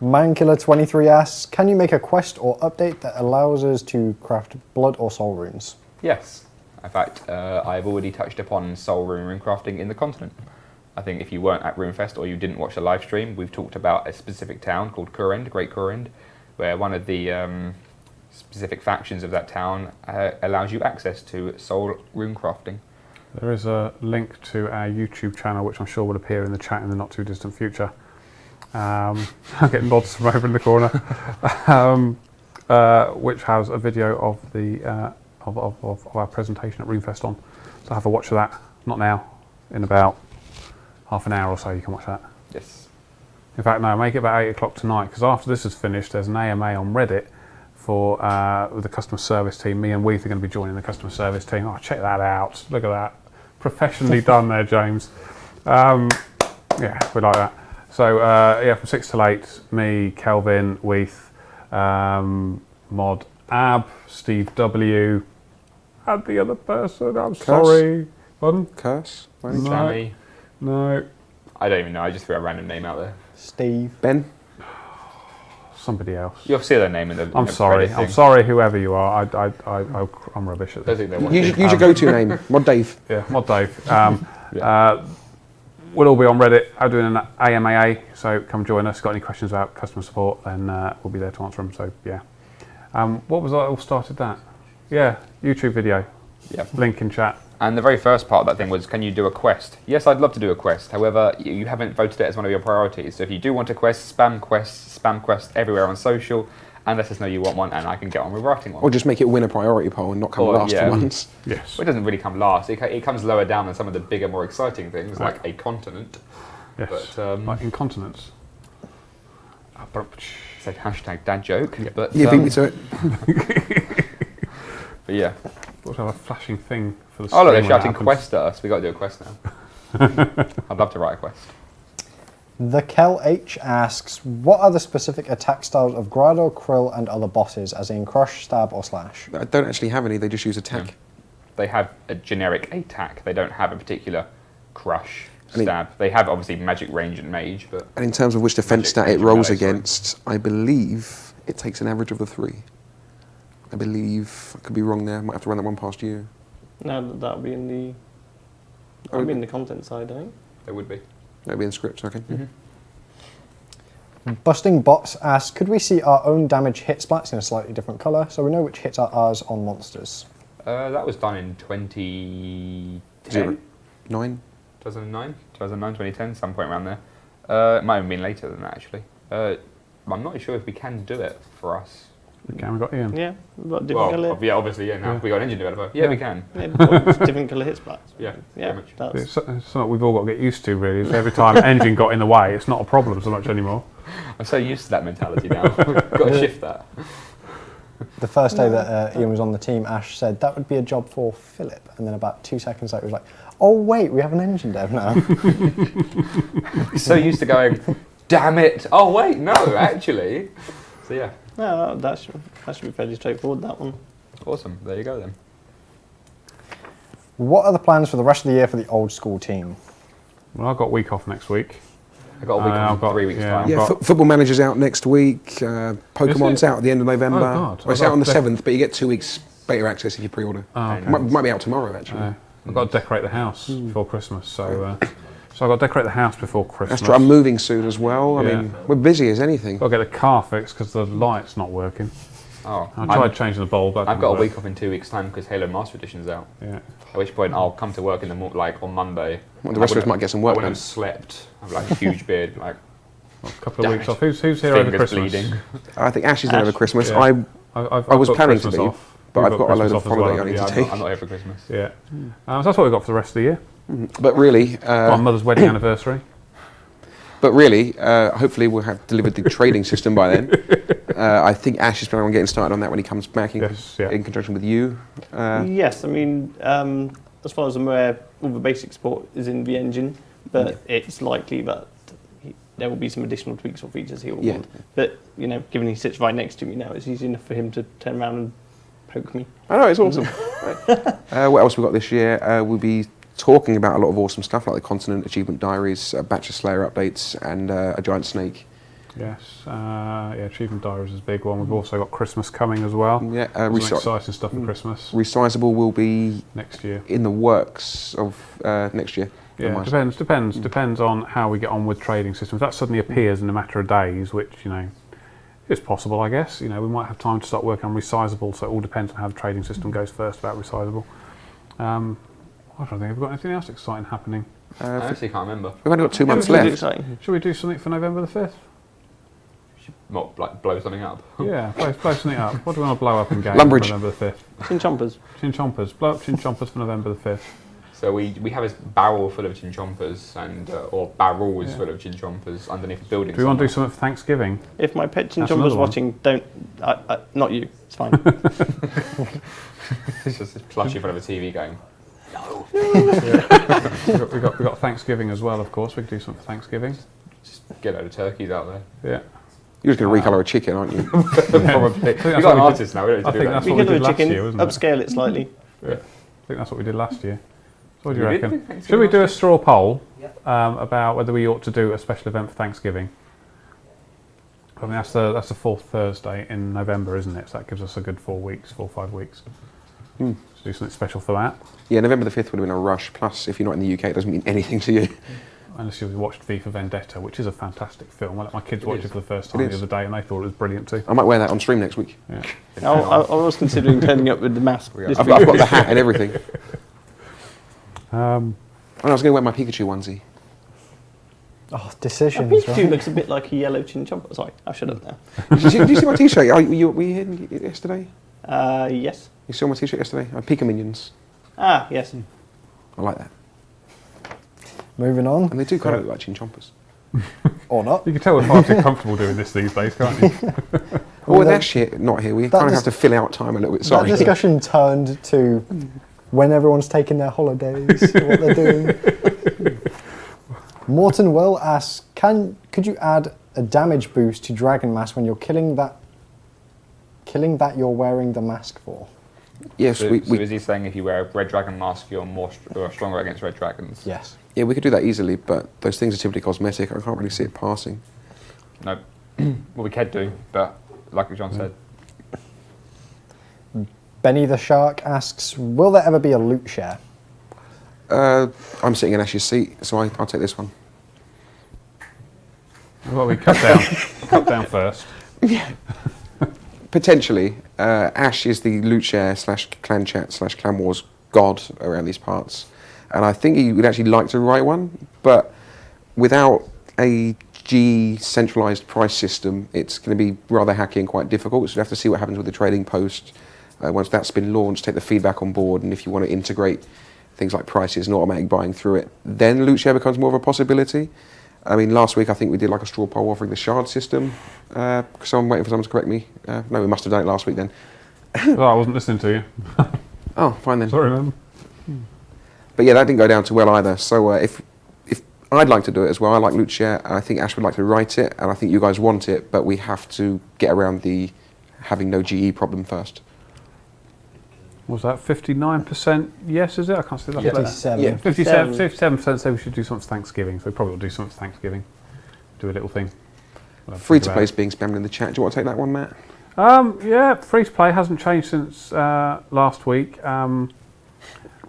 Mankiller23 asks, can you make a quest or update that allows us to craft blood or soul runes? Yes. In fact, I've already touched upon soul rune crafting in the continent. I think if you weren't at RuneFest or you didn't watch the live stream, we've talked about a specific town called Kurend, Great Kurend, where one of the specific factions of that town allows you access to soul rune crafting. There is a link to our YouTube channel, which I'm sure will appear in the chat in the not too distant future. I'm getting nods from over in the corner, which has a video of the of our presentation at RuneFest on. So have a watch of that. Not now, in about half an hour or so you can watch that. Yes. In fact, no, make it about 8 o'clock tonight, because after this is finished, there's an AMA on Reddit for with the customer service team. Me and Weath are going to be joining the customer service team. Oh, check that out. Look at that. Professionally done there, James. Yeah, we like that. So, from 6 till 8, me, Kelvin, Weath, Mod, Ab, Steve W, and the other person. I'm sorry. Pardon? Curse? Sammy. No. I don't even know. I just threw a random name out there. Steve. Ben? Somebody else. You'll see their name in the. I'm sorry. I'm sorry, whoever you are. I'm rubbish at this. Use your go-to name. Mod Dave. Yeah, Mod Dave. We'll all be on Reddit. I'm doing an AMAA, so come join us. Got any questions about customer support, then we'll be there to answer them. So yeah. What was I all started that? Yeah, YouTube video. Yeah. Link in chat. And the very first part of that thing was, can you do a quest? Yes, I'd love to do a quest. However, you haven't voted it as one of your priorities. So if you do want a quest, spam quest everywhere on social, and let us know you want one, and I can get on with writing one. Or just make it win a priority poll and not come last for once. Yes. Well, it doesn't really come last. It comes lower down than some of the bigger, more exciting things, like a continent. Yes. But, like incontinence. Said hashtag dad joke. Yeah. But, You beat me to it. but yeah. We'll have a flashing thing for the Oh look, they're screen when it shouting happens. quest at us. We got to do a quest now. I'd love to write a quest. The Kel H asks, what are the specific attack styles of Grado, Krill, and other bosses, as in crush, stab, or slash? I don't actually have any, they just use attack. Yeah. They have a generic attack. They don't have a particular crush, I mean- stab. They have obviously magic range and mage, but And in terms of which defense Magic stat it range rolls melee, sorry. against, I believe it takes an average of the 3. I believe, I could be wrong there, might have to run that one past you. No, that'll be in the. That'll be in the content side, I think. they would be. That'll be in scripts, okay. Busting Bots asks, could we see our own damage hit splats in a slightly different colour, so we know which hits are ours on monsters? That was done in 2010, 9? 2009, 2010, some point around there. It might have been later than that, actually. I'm not sure if we can do it for us. Okay, we got Ian. Yeah, we've got different colour. Yeah, obviously, yeah, now Yeah. we got an engine developer. Yeah, we can. Yeah, we've got different colour hit splats. Yeah, Yeah, pretty much. that's. It's something we've all got to get used to, really. So every time engine got in the way, it's not a problem so much anymore. I'm so used to that mentality now. Got to shift that. The first day that Ian was on the team, Ash said that would be a job for Philip, and then about 2 seconds later he was like, oh wait, we have an engine dev now. So used to going, damn it. Oh, wait, no, actually. So, yeah. No, that should be fairly straightforward, that one. Awesome. There you go, then. What are the plans for the rest of the year for the old school team? Well, I've got a week off next week. I've got a week I've in got- 3 weeks' yeah, time. I've Yeah, got- Football Manager's out next week, Pokemon's it? out at the end of November. Oh, God. Well, it's I've out on the got 7th, but you get 2 weeks beta access if you pre-order. Oh, okay. Might be out tomorrow, actually. I've got to decorate the house before Christmas, so I've got to decorate the house before Christmas. That's true. I'm moving soon as well. I Yeah. mean, we're busy as anything. Got to get the car fixed because the light's not working. Oh, I tried changing the bulb. That I've didn't got a work. week off in 2 weeks' time because Halo Master Edition's out. Yeah. At which point I'll come to work in the on Monday. Well, the rest of us might get some work I wouldn't done. have slept. I've like a huge beard, like A couple of Damn weeks it. off. Who's here over fingers Christmas? bleeding. I think Ash is there over Christmas. Yeah. I I've I was booked planning to Christmas be, off. but We've I've got got a load Christmas of off as holiday well. I need Yeah, to I'm take. not, I'm not here for Christmas. Yeah. So that's what we've got for the rest of the year. But really, Got Mother's wedding anniversary. hopefully we'll have delivered the trading system by then. I think Ash is planning on getting started on that when he comes back in, Yes, yeah. in conjunction with you. Yes, I mean, as far as I'm aware, all the basic support is in the engine, but it's likely that there will be some additional tweaks or features he will Yeah. want. But, you know, given he sits right next to me now, it's easy enough for him to turn around and poke me. I know, it's awesome. What else we got this year? We'll be talking about a lot of awesome stuff like the Continent, Achievement Diaries, Batch of Slayer updates, and a Giant Snake. Yes. Achievement Diaries is a big one. We've also got Christmas coming as well. Yeah, Some exciting stuff for Christmas Resizable will be next year. in the works of next year. Yeah, depends on how we get on with trading systems. That suddenly appears in a matter of days, which, you know, is possible, I guess. You know, we might have time to start working on resizable, so it all depends on how the trading system goes first about resizable. I don't think we've got anything else exciting happening. I actually can't remember. We've only got 2 months Everything's left. exciting. Should we do something for November the 5th? What, like blow something up? Yeah, blow something up. What do we want to blow up in game Lumbridge. for November the 5th? Chin chompers. Chinchompers. Blow up Chinchompers for November the 5th. So we have a barrel full of chinchompers and or barrels Yeah. full of chinchompers underneath a building. Do we want to do somewhere. something for Thanksgiving? If my pet chin That's chomper's another one. watching, don't. Not you. It's fine. It's just plush in front of a TV going. We've got Thanksgiving as well, of course. We could do something for Thanksgiving. Just get a load of turkeys out there. Yeah. You're just going to recolour a chicken, aren't you? Probably. that's We've what got an we artist now. We don't need I to do think that. that's we what we could do did a last chicken, year, wasn't it? upscale it slightly. Yeah. I think that's what we did last year. So what do you We did reckon? do Thanksgiving Should we do a last straw poll about whether we ought to do a special event for Thanksgiving? I mean, that's the fourth Thursday in November, isn't it? So that gives us a good 4 or 5 weeks. So do something special for that. Yeah, November the 5th would have been a rush. Plus, if you're not in the UK, it doesn't mean anything to you. Unless you watched V for Vendetta, which is a fantastic film. I let my kids It watch is. it for the first It time the is. other day, and they thought it was brilliant too. I might wear that on stream next week. Yeah. I was considering turning up with the mask. We are. this I've week. got the hat and everything. Um, I was going to wear my Pikachu onesie. Oh, A decisions, Pikachu right? looks a bit like a yellow chinchompa. Sorry, I should have there. Did you see my T-shirt? Were you here yesterday? Yes. You saw my T-shirt yesterday? I Pika Minions. Ah, yes. I like that. Moving on. And they do kind of look like chinchompas. Or not. you can tell we're far too comfortable doing this these days, can't you? Well, with Ash not here, we kind of have to fill out time a little bit. That Sorry. discussion turned to when everyone's taking their holidays, what they're doing. Morton Will asks, could you add a damage boost to Dragon Mask when you're killing that you're wearing the mask for? Yes, So is he saying if you wear a red dragon mask, you're stronger against red dragons? Yes. yeah, we could do that easily, but those things are typically cosmetic. I can't really see it passing. No. Well, we could do, but like John said, Benny the Shark asks, will there ever be a loot share? I'm sitting in Ash's seat, so I'll take this one. Well, we cut down first. Potentially, Ash is the loot share / clan chat / clan wars god around these parts, and I think he would actually like to write one, but without a G centralized price system, it's going to be rather hacky and quite difficult. So we have to see what happens with the trading post. Once that's been launched, take the feedback on board, and if you want to integrate things like prices and automatic buying through it, then loot share becomes more of a possibility. I mean, last week I think we did like a straw poll offering the shard system. So I'm waiting for someone to correct me. No, we must have done it last week then. Oh, I wasn't listening to you. Oh, fine then. Sorry, man. But yeah, that didn't go down too well either. So if I'd like to do it as well, I like loot share, and I think Ash would like to write it, and I think you guys want it, but we have to get around the having no GE problem first. Was that 59% yes, is it? I can't see that. Yeah. 57. Yeah. 57% say we should do something for Thanksgiving, so we probably will do something for Thanksgiving. Do a little thing. We'll have to Free think to about play it. is being spammed in the chat. Do you want to take that one, Matt? Yeah, free to play hasn't changed since last week.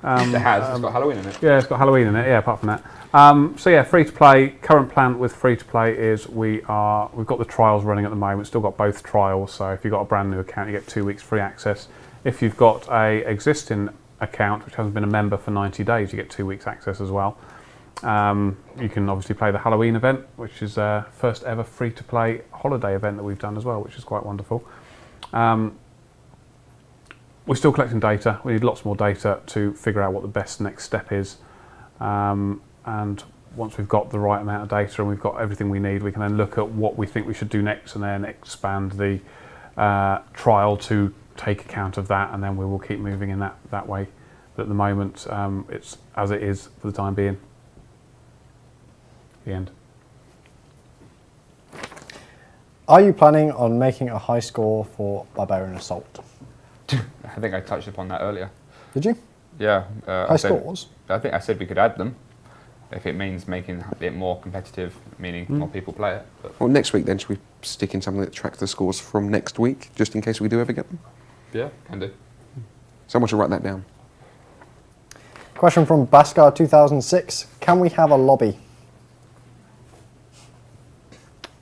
it has. It's got Halloween in it. Yeah, it's got Halloween in it. Yeah, apart from that. So yeah, free to play. Current plan with free to play is we've got the trials running at the moment. Still got both trials. So if you've got a brand new account, you get 2 weeks free access. If you've got a existing account which hasn't been a member for 90 days, you get 2 weeks access as well. You can obviously play the Halloween event, which is first ever free to play holiday event that we've done as well, which is quite wonderful. We're still collecting data. We need lots more data to figure out what the best next step is. And once we've got the right amount of data and we've got everything we need, we can then look at what we think we should do next and then expand the trial to take account of that, and then we will keep moving in that way. But at the moment, it's as it is for the time being. The end. Are you planning on making a high score for Barbarian Assault? I think I touched upon that earlier. Did you? Yeah. High scores? I think I said we could add them if it means making it more competitive, meaning more people play it. But Well, next week then, should we stick in something that tracks the scores from next week, just in case we do ever get them? yeah, can do. Someone should write that down. Question from Baskar 2006. Can we have a lobby?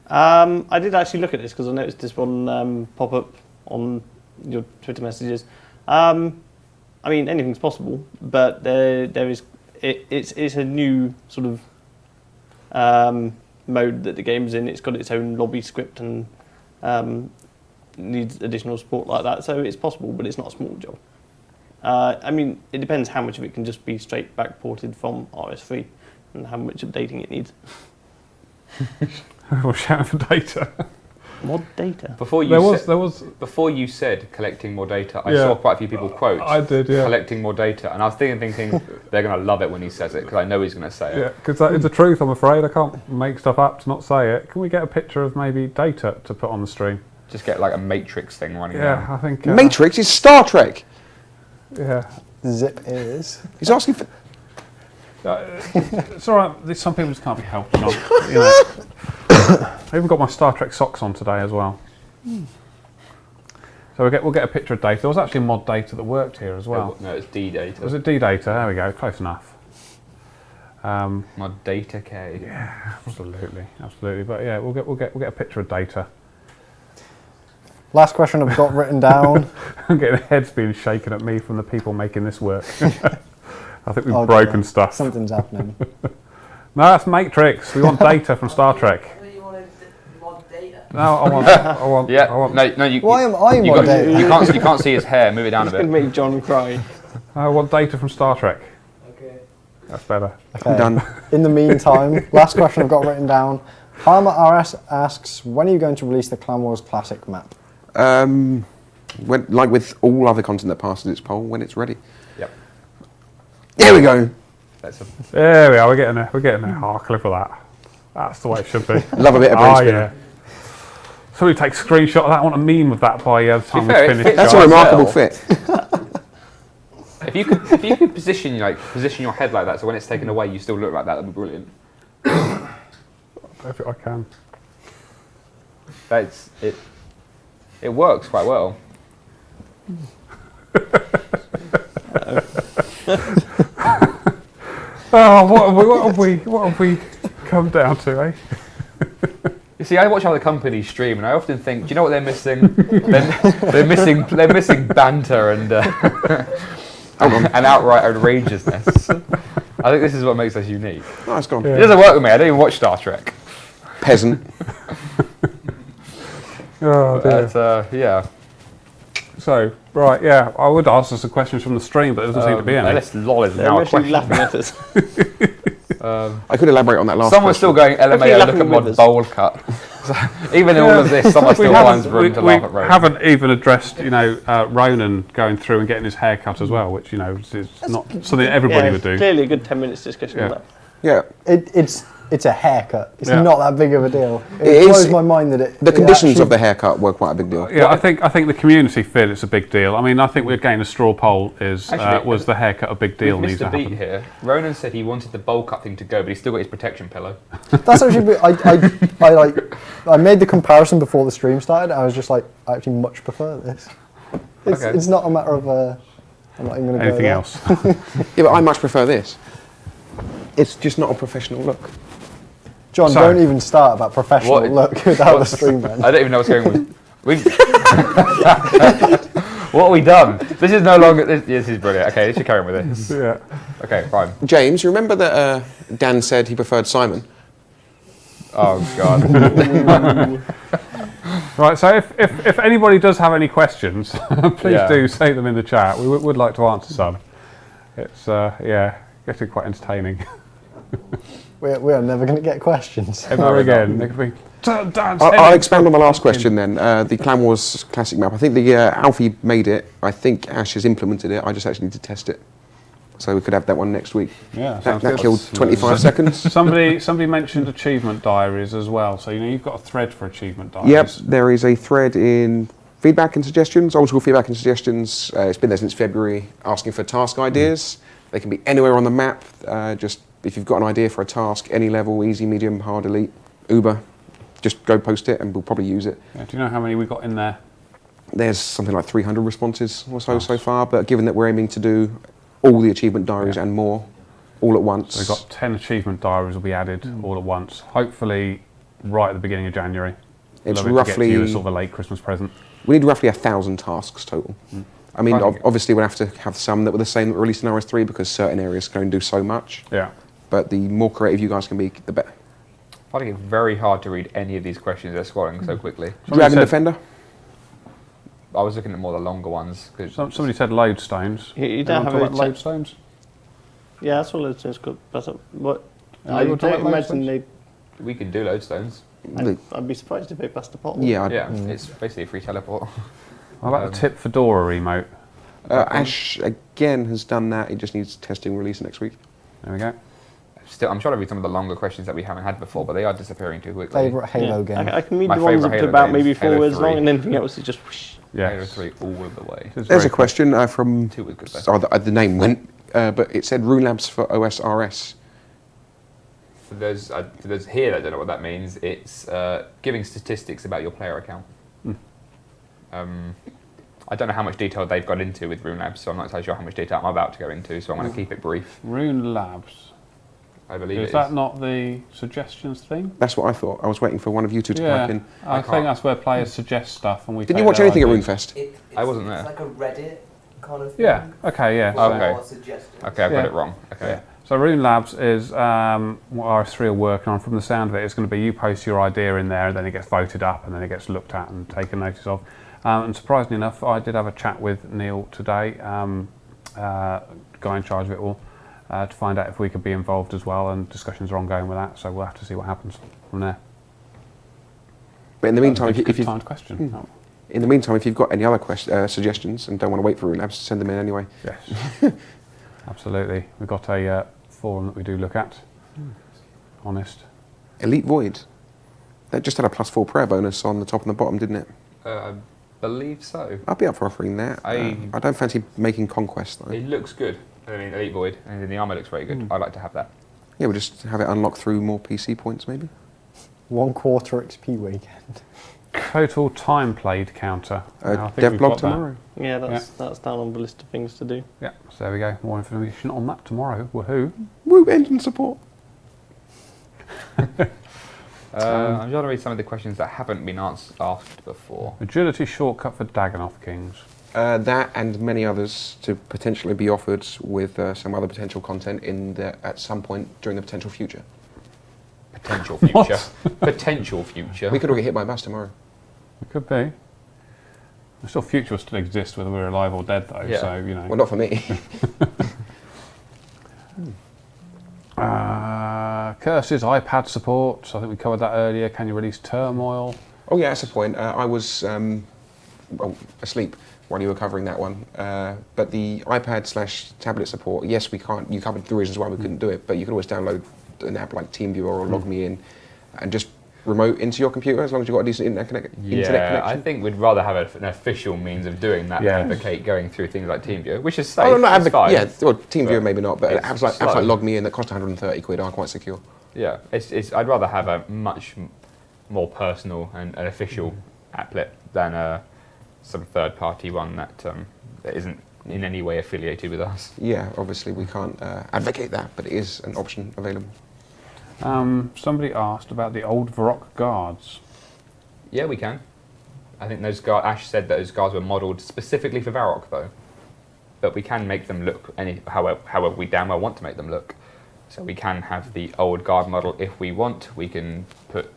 I did actually look at this because I noticed this one pop up on your Twitter messages. I mean, anything's possible, but there is it's a new sort of mode that the game's in. It's got its own lobby script and needs additional support like that. So it's possible, but it's not a small job. I mean, it depends how much of it can just be straight backported from RS3 and how much updating it needs. We're shouting for data. Mod data. Before you said collecting more data, I saw quite a few people quote I did, yeah. collecting more data, and I was thinking they're going to love it when he says it because I know he's going to say Yeah, it. because that is the truth, I'm afraid. I can't make stuff up to not say it. Can we get a picture of maybe data to put on the stream? Just get like a matrix thing running. Yeah, around. I think... Matrix is Star Trek! Yeah. Zip is. He's asking for... It's all right. Some people just can't be helped, John. You know. I even got my Star Trek socks on today as well. So we'll get a picture of data. There was actually mod data that worked here as well. No, it's D data. Was it D data? There we go. Close enough. Mod data K. Yeah, absolutely. But yeah, we'll get a picture of data. Last question I've got written down. I'm getting heads being shaken at me from the people making this work. I think we've Oh, broken dear. stuff. Something's happening. No, that's Matrix. We want data from Star Trek. You want data? No, I want. Yeah. I want. No. You. Why am I You, mod got, data? you can't see his hair. Move it down a It's going to bit. make John cry. I want data from Star Trek. Okay. That's better. Okay. Done. In the meantime, last question I've got written down. Palmer RS asks, when are you going to release the Clan Wars Classic map? When, like with all other content that passes its poll, when it's ready. Yep. There we go. That's a, There we are. We're getting there. We're getting there. Oh, clip of that. That's the way it should be. Love a bit of brain Oh spinning. yeah. Somebody take a screenshot of that. I want a meme of that by the time we fair, it finish. fits That's Guys, a remarkable well. fit. if you could position your head like that, so when it's taken away, you still look like that. That'd be brilliant. I don't think I can. That's it. It works quite well. Oh, what have we come down to, eh? You see, I watch other companies stream, and I often think, do you know what they're missing? they're missing banter and and outright outrageousness. I think this is what makes us unique. Oh, it's gone. Yeah. It doesn't work with me. I don't even watch Star Trek. Peasant. Oh dear. But yeah. So, right, yeah, I would ask us some questions from the stream, but there doesn't seem to be any. This lol is They're now a actually question. laughing at us. I could elaborate on that last Someone's still question. going, Hopefully LMAO, look laughing at my with us. bowl cut. So, even in all of this, someone still finds room to laugh at we Ronan. haven't even addressed, Ronan going through and getting his hair cut as well, which, is not something everybody would do. Clearly a good 10 minutes discussion on Yeah. that. Yeah. It's a haircut. It's Yeah. not that big of a deal. It It blows is- my mind that it. The it conditions actually- of the haircut were quite a big deal. Yeah, I think the community feel it's a big deal. I mean, I think we're getting a straw poll is Actually, was the haircut a big deal We've needs missed to a beat happen. here. Ronan said he wanted the bowl cut thing to go, but he's still got his protection pillow. That's actually. I made the comparison before the stream started. I was just like, I actually much prefer this. Okay. It's not a matter of. I'm not even going to go Anything there. else? Yeah, but I much prefer this. It's just not a professional look. John, So- don't even start about professional What- look without the what's- stream man. I don't even know what's going on. What have we done? This is no longer. This is brilliant. Okay, let's just carry on with this. Yeah. Okay, fine. James, you remember that Dan said he preferred Simon? Oh god. Right. So if anybody does have any questions, please Yeah. do say them in the chat. We would like to answer some. It's getting quite entertaining. We are never going to get questions. Ever again, it could be. I'll expand on my last question then. The Clan Wars Classic map. I think the Alfie made it. I think Ash has implemented it. I just actually need to test it. So we could have that one next week. Yeah, That sounds good. killed 25 seconds. Somebody mentioned achievement diaries as well. So you've got a thread for achievement diaries. Yep, there is a thread in feedback and suggestions, old school feedback and suggestions. It's been there since February, asking for task ideas. They can be anywhere on the map. Just if you've got an idea for a task, any level, easy, medium, hard, elite, Uber, just go post it and we'll probably use it. Yeah, do you know how many we got in there? There's something like 300 responses or so far, but given that we're aiming to do all the achievement diaries and more all at once. So we've got 10 achievement diaries will be added all at once. Hopefully, right at the beginning of January. It's Love it to get to roughly you as sort of a late Christmas present. we need roughly 1,000 tasks total. I mean, Fine. obviously we'll have to have some that were the same that were released in RS3 because certain areas can only do so much. Yeah. But the more creative you guys can be, the better. I find it very hard to read any of these questions. They're scrolling so quickly. Dragon said- Defender? I was looking at more the longer ones. 'Cause Somebody said lodestones. You don't have Anyone talk a about lodestones? Yeah, that's all it's called. But what? Yeah, I you were talking don't about imagine lodestones? they. we can do lodestones. I'd be surprised if they passed the pot. Yeah. Yeah, it's basically a free teleport. What about the tip Fedora emote? Ash, again, has done that. It just needs testing release next week. There we go. Still, I'm trying to read some of the longer questions that we haven't had before, but they are disappearing too quickly. Favourite Halo game. I can read My the ones favourite up to Halo about game maybe is 4 Halo words 3. long, and anything else is just whoosh. Yeah. Halo 3 all of the way. There's a question from... 2 was good though. Oh, the name went, but it said Rune Labs for OSRS. For those here that don't know what that means, it's giving statistics about your player account. I don't know how much detail they've got into with Rune Labs, so I'm not entirely sure how much detail I'm about to go into, so I'm going to keep it brief. Rune Labs. I believe it Is is. that not the suggestions thing? That's what I thought. I was waiting for one of you two to pipe in. I I think can't. that's where players suggest stuff and we Didn't take you watch their anything at ideas. RuneFest? I wasn't there. It's like a Reddit kind of thing. Yeah. Okay. Yeah. For Okay. our suggestions. Okay, I've got Yeah. it wrong. Okay. Yeah. So Rune Labs is what RS3 are working on. From the sound of it, it's going to be you post your idea in there, and then it gets voted up, and then it gets looked at and taken notice of. And surprisingly enough, I did have a chat with Neil today, guy in charge of it all, to find out if we could be involved as well. And discussions are ongoing with that, so we'll have to see what happens from there. But in the meantime, That's a if good you timed question. Oh, in the meantime, if you've got any other suggestions and don't want to wait for Rune Labs, send them in anyway. yes, absolutely. We've got a forum that we do look at. Honest. Elite Void. That just had a +4 prayer bonus on the top and the bottom, didn't it? I believe so. I'd be up for offering that. I don't fancy making Conquest though. It looks good. I mean, Elite Void, and the armor looks very good. I'd like to have that. Yeah, we'll just have it unlocked through more PC points maybe. 1 quarter XP weekend. Total time played counter. Now, I think Dev we've blog got that. tomorrow. Yeah, that's down on the list of things to do. Yeah, so there we go. More information on that tomorrow. Woohoo! Woo, engine support. I'm trying to read some of the questions that haven't been asked before. Agility shortcut for Dagonoth Kings. That and many others to potentially be offered with some other potential content at some point during the potential future. Potential future. Potential future. We could all get hit by a bus tomorrow. It could be. The still future will still exist whether we're alive or dead, though. Yeah. So you know. Well, not for me. Curses, iPad support. So I think we covered that earlier. Can you release Turmoil? Oh yeah, that's a point. I was asleep while you were covering that one. But the iPad/tablet support, yes, we can't. You covered the reasons why we couldn't do it, but you can always download an app like TeamViewer or Log Me In, and just remote into your computer as long as you've got a decent internet connection. Yeah, I think we'd rather have an official means of doing that Yeah. than advocate going through things like TeamViewer, which is safe. Oh, no, not it's fine. yeah, well, TeamViewer maybe not, but it's apps like slow. Log Me In that cost 130 quid are quite secure. Yeah, I'd rather have a much more personal and an official applet than some third-party one that isn't in any way affiliated with us. Yeah, obviously we can't advocate that, but it is an option available. Somebody asked about the old Varrock guards. Yeah, we can. I think those guards, Ash said that those guards were modelled specifically for Varrock, though. But we can make them look however we damn well want to make them look. So we can have the old guard model if we want. We can put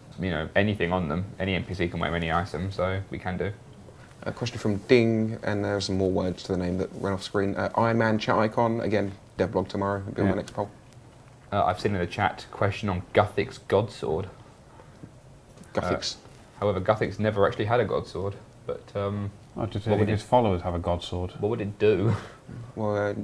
anything on them. Any NPC can wear any item, so we can do. A question from Ding, and there's some more words to the name that ran off screen. Iron Man chat icon, again, dev blog tomorrow, it'll be on my next poll. I've seen in the chat question on Guthix Godsword. Guthix. However, Guthix never actually had a Godsword, but His followers have a god sword. what would it do? Well,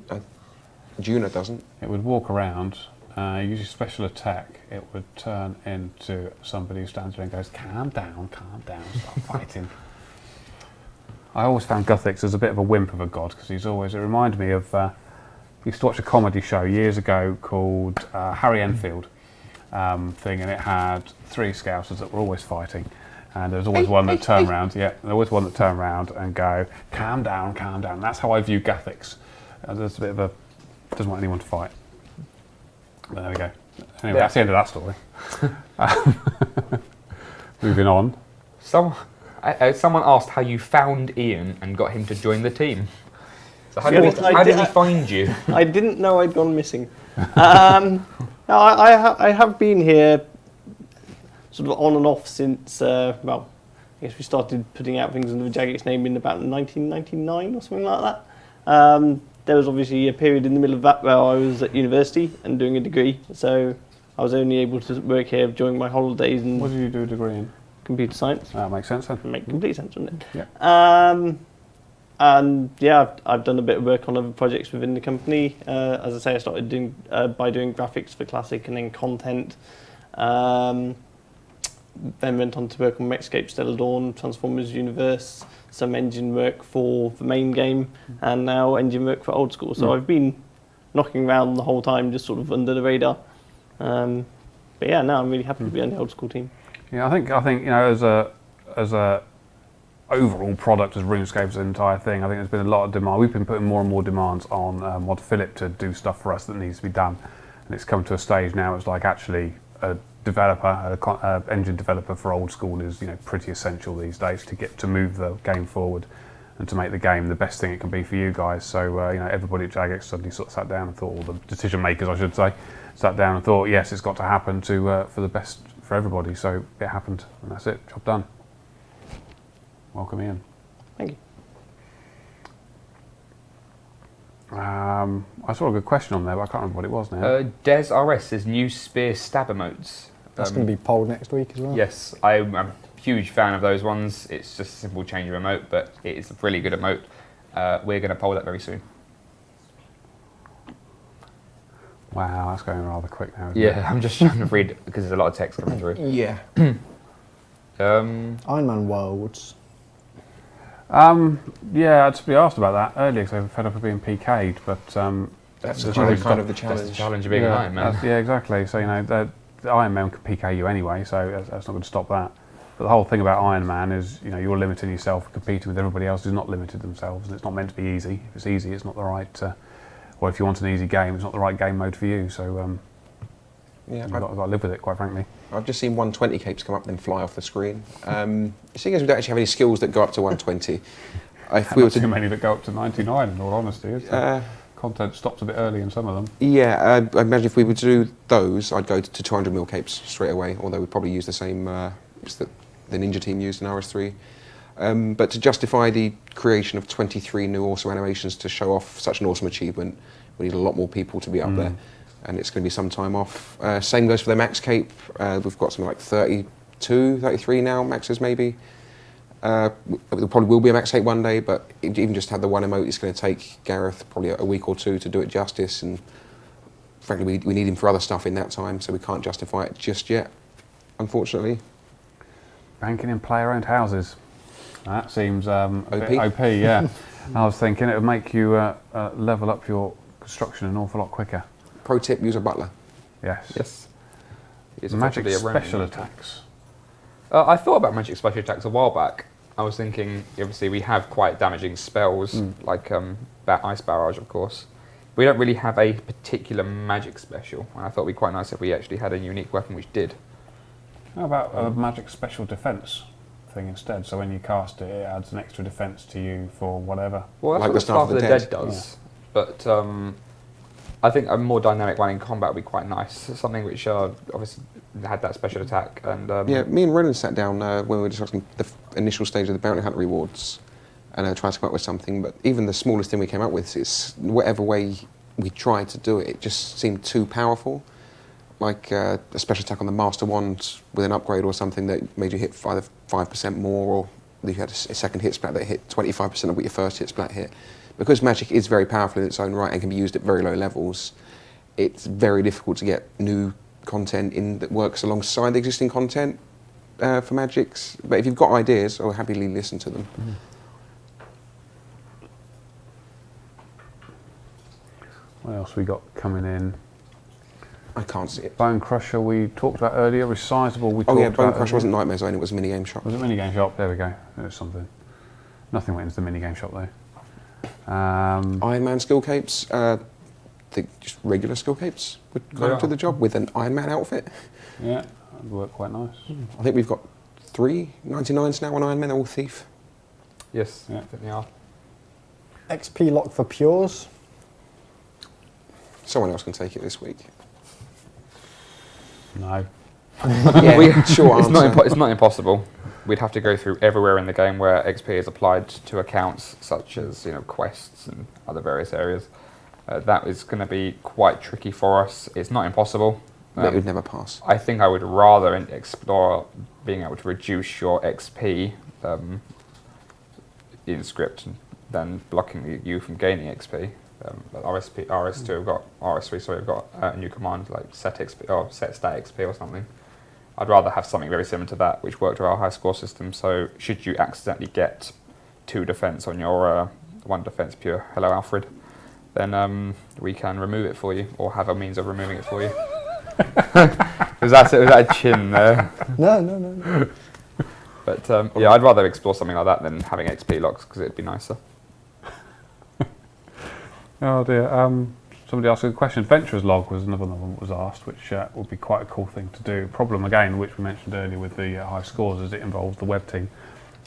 Juna doesn't. It would walk around, use your special attack. It would turn into somebody who stands there and goes, calm down, stop fighting. I always found Guthix as a bit of a wimp of a god because it reminded me of, I used to watch a comedy show years ago called Harry Enfield thing, and it had 3 scousers that were always fighting. And there was always one that turned around, and go, calm down. That's how I view Guthix. There's a bit of a, doesn't want anyone to fight. But there we go. Anyway, that's the end of that story. Moving on. Someone asked how you found Ian and got him to join the team. So how did he find you? I didn't know I'd gone missing. No, I have been here sort of on and off since, I guess we started putting out things under the Jagex name in about 1999 or something like that. There was obviously a period in the middle of that where I was at university and doing a degree, so I was only able to work here during my holidays. And What did you do a degree in? Computer science. That makes sense then. Make complete sense, doesn't it? Yeah. And yeah, I've done a bit of work on other projects within the company. As I say, I started doing graphics for Classic and then content. Then went on to work on Mechscape, Stellar Dawn, Transformers Universe, some engine work for the main game, and now engine work for Old School. So I've been knocking around the whole time, just sort of under the radar. But yeah, now I'm really happy to be on the Old School team. Yeah, I think as a overall product as RuneScape as an entire thing, I think there's been a lot of demand. We've been putting more and more demands on Mod Philip to do stuff for us that needs to be done, and it's come to a stage now. It's like actually a engine developer for Old School is pretty essential these days to move the game forward. and to make the game the best thing it can be for you guys. So everybody at Jagex suddenly sort of sat down and thought, all the decision makers, I should say, sat down and thought, yes, it's got to happen for the best for everybody. So it happened, and that's it. Job done. Welcome, Ian. Thank you. I saw a good question on there, but I can't remember what it was now. Des RS is new spear stab emotes. That's going to be polled next week as well. Yes, I'm a huge fan of those ones. It's just a simple change of emote, but it is a really good emote. We're going to poll that very soon. Wow, that's going rather quick now, isn't it? Yeah, I'm just trying to read because there's a lot of text coming through. Yeah. Iron Man Worlds. Yeah, to be asked about that earlier because I'm fed up of being PK'd, but That's the kind challenge- of the That's challenge. the challenge of being an Iron Man. Yeah, exactly. So the Iron Man can PK you anyway, so that's not going to stop that. But the whole thing about Iron Man is, you're limiting yourself, competing with everybody else who's not limited themselves, and it's not meant to be easy. If it's easy, it's not the right. Or if you want an easy game, it's not the right game mode for you. So Yeah, you've got to live with it, quite frankly. I've just seen 120 capes come up and then fly off the screen. Seeing as we don't actually have any skills that go up to 120, if we were Not too to, many that go up to 99, in all honesty. Content stops a bit early in some of them. yeah, I imagine if we were to do those, I'd go to 200 mil capes straight away. Although we'd probably use the same as the Ninja team used in RS3. But to justify the creation of 23 new awesome animations to show off such an awesome achievement, we need a lot more people to be up there, and it's going to be some time off. Same goes for the max cape. We've got something like 32, 33 now, maxes maybe. There probably will be a max cape one day, but even just had the one emote, it's going to take Gareth probably a week or two to do it justice, and frankly we need him for other stuff in that time, so we can't justify it just yet, unfortunately. Banking in player-owned houses. That seems a bit OP? OP, yeah. I was thinking it would make you level up your construction an awful lot quicker. Pro tip, use a butler. Yes. Yes. It's Magic effectively a round. special attacks. I thought about magic special attacks a while back. I was thinking, obviously, we have quite damaging spells, like Ice Barrage, of course. We don't really have a particular magic special, and I thought it'd be quite nice if we actually had a unique weapon which did. How about a magic special defense thing instead? So when you cast it, it adds an extra defense to you for whatever. Well, that's Like what the the Staff of the Dead Dead. does, but I think a more dynamic one in combat would be quite nice. Something which obviously had that special attack. And Yeah, me and Ronan sat down when we were discussing the initial stage of the bounty hunt rewards and tried to come up with something, but even the smallest thing we came up with, it's whatever way we tried to do it, it just seemed too powerful. Like a special attack on the Master Wand with an upgrade or something that made you hit either 5% more, or you had a second hit splat that hit 25% of what your first hit splat hit. Because magic is very powerful in its own right and can be used at very low levels, it's very difficult to get new content in that works alongside the existing content for magics. But if you've got ideas, I'll happily listen to them. What else we got coming in? I can't see it. Bone Crusher we talked about earlier. Resizable we Oh talked yeah, about. Bone Crusher earlier. wasn't Nightmare Zone, it was a minigame shop. Was it minigame shop? There we go. There's something. Nothing went into the minigame shop though. Iron Man skill capes, I think just regular skill capes would kind of do the job with an Iron Man outfit. Yeah, that would work quite nice. I think we've got 3 99s now on Iron Man, they're all Thief. yes, Yeah. definitely are. XP lock for pures. Someone else can take it this week. No. Yeah, short It's answer. it's not impossible. We'd have to go through everywhere in the game where XP is applied to accounts, such as quests and other various areas. That is going to be quite tricky for us. It's not impossible. That would never pass. I think I would rather explore being able to reduce your XP in script than blocking you from gaining XP. RS2 have got RS3, so we've got a new command like set XP or set stat XP or something. I'd rather have something very similar to that, which worked with our high score system. So should you accidentally get 2 defense on your 1 defense pure, hello Alfred, then we can remove it for you, or have a means of removing it for you. Was that a chin there? No. But yeah, I'd rather explore something like that than having XP locks, because it'd be nicer. Oh dear. Somebody asked a good question. Adventurer's log was another one that was asked, which would be quite a cool thing to do. Problem again, which we mentioned earlier with the high scores, is it involves the web team,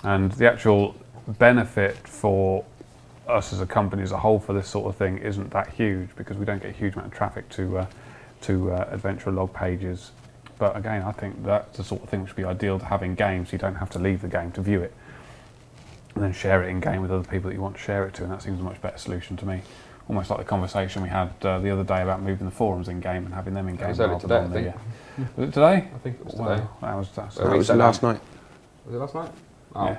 and the actual benefit for us as a company as a whole for this sort of thing isn't that huge because we don't get a huge amount of traffic to adventure log pages. But again, I think that's the sort of thing which would be ideal to have in games. You don't have to leave the game to view it, and then share it in game with other people that you want to share it to, and that seems a much better solution to me. Almost like the conversation we had the other day about moving the forums in game and having them in game. It was early today, I think. Was it today? I think it was Wow, today. It was last night. Was it last night? Oh. Yeah.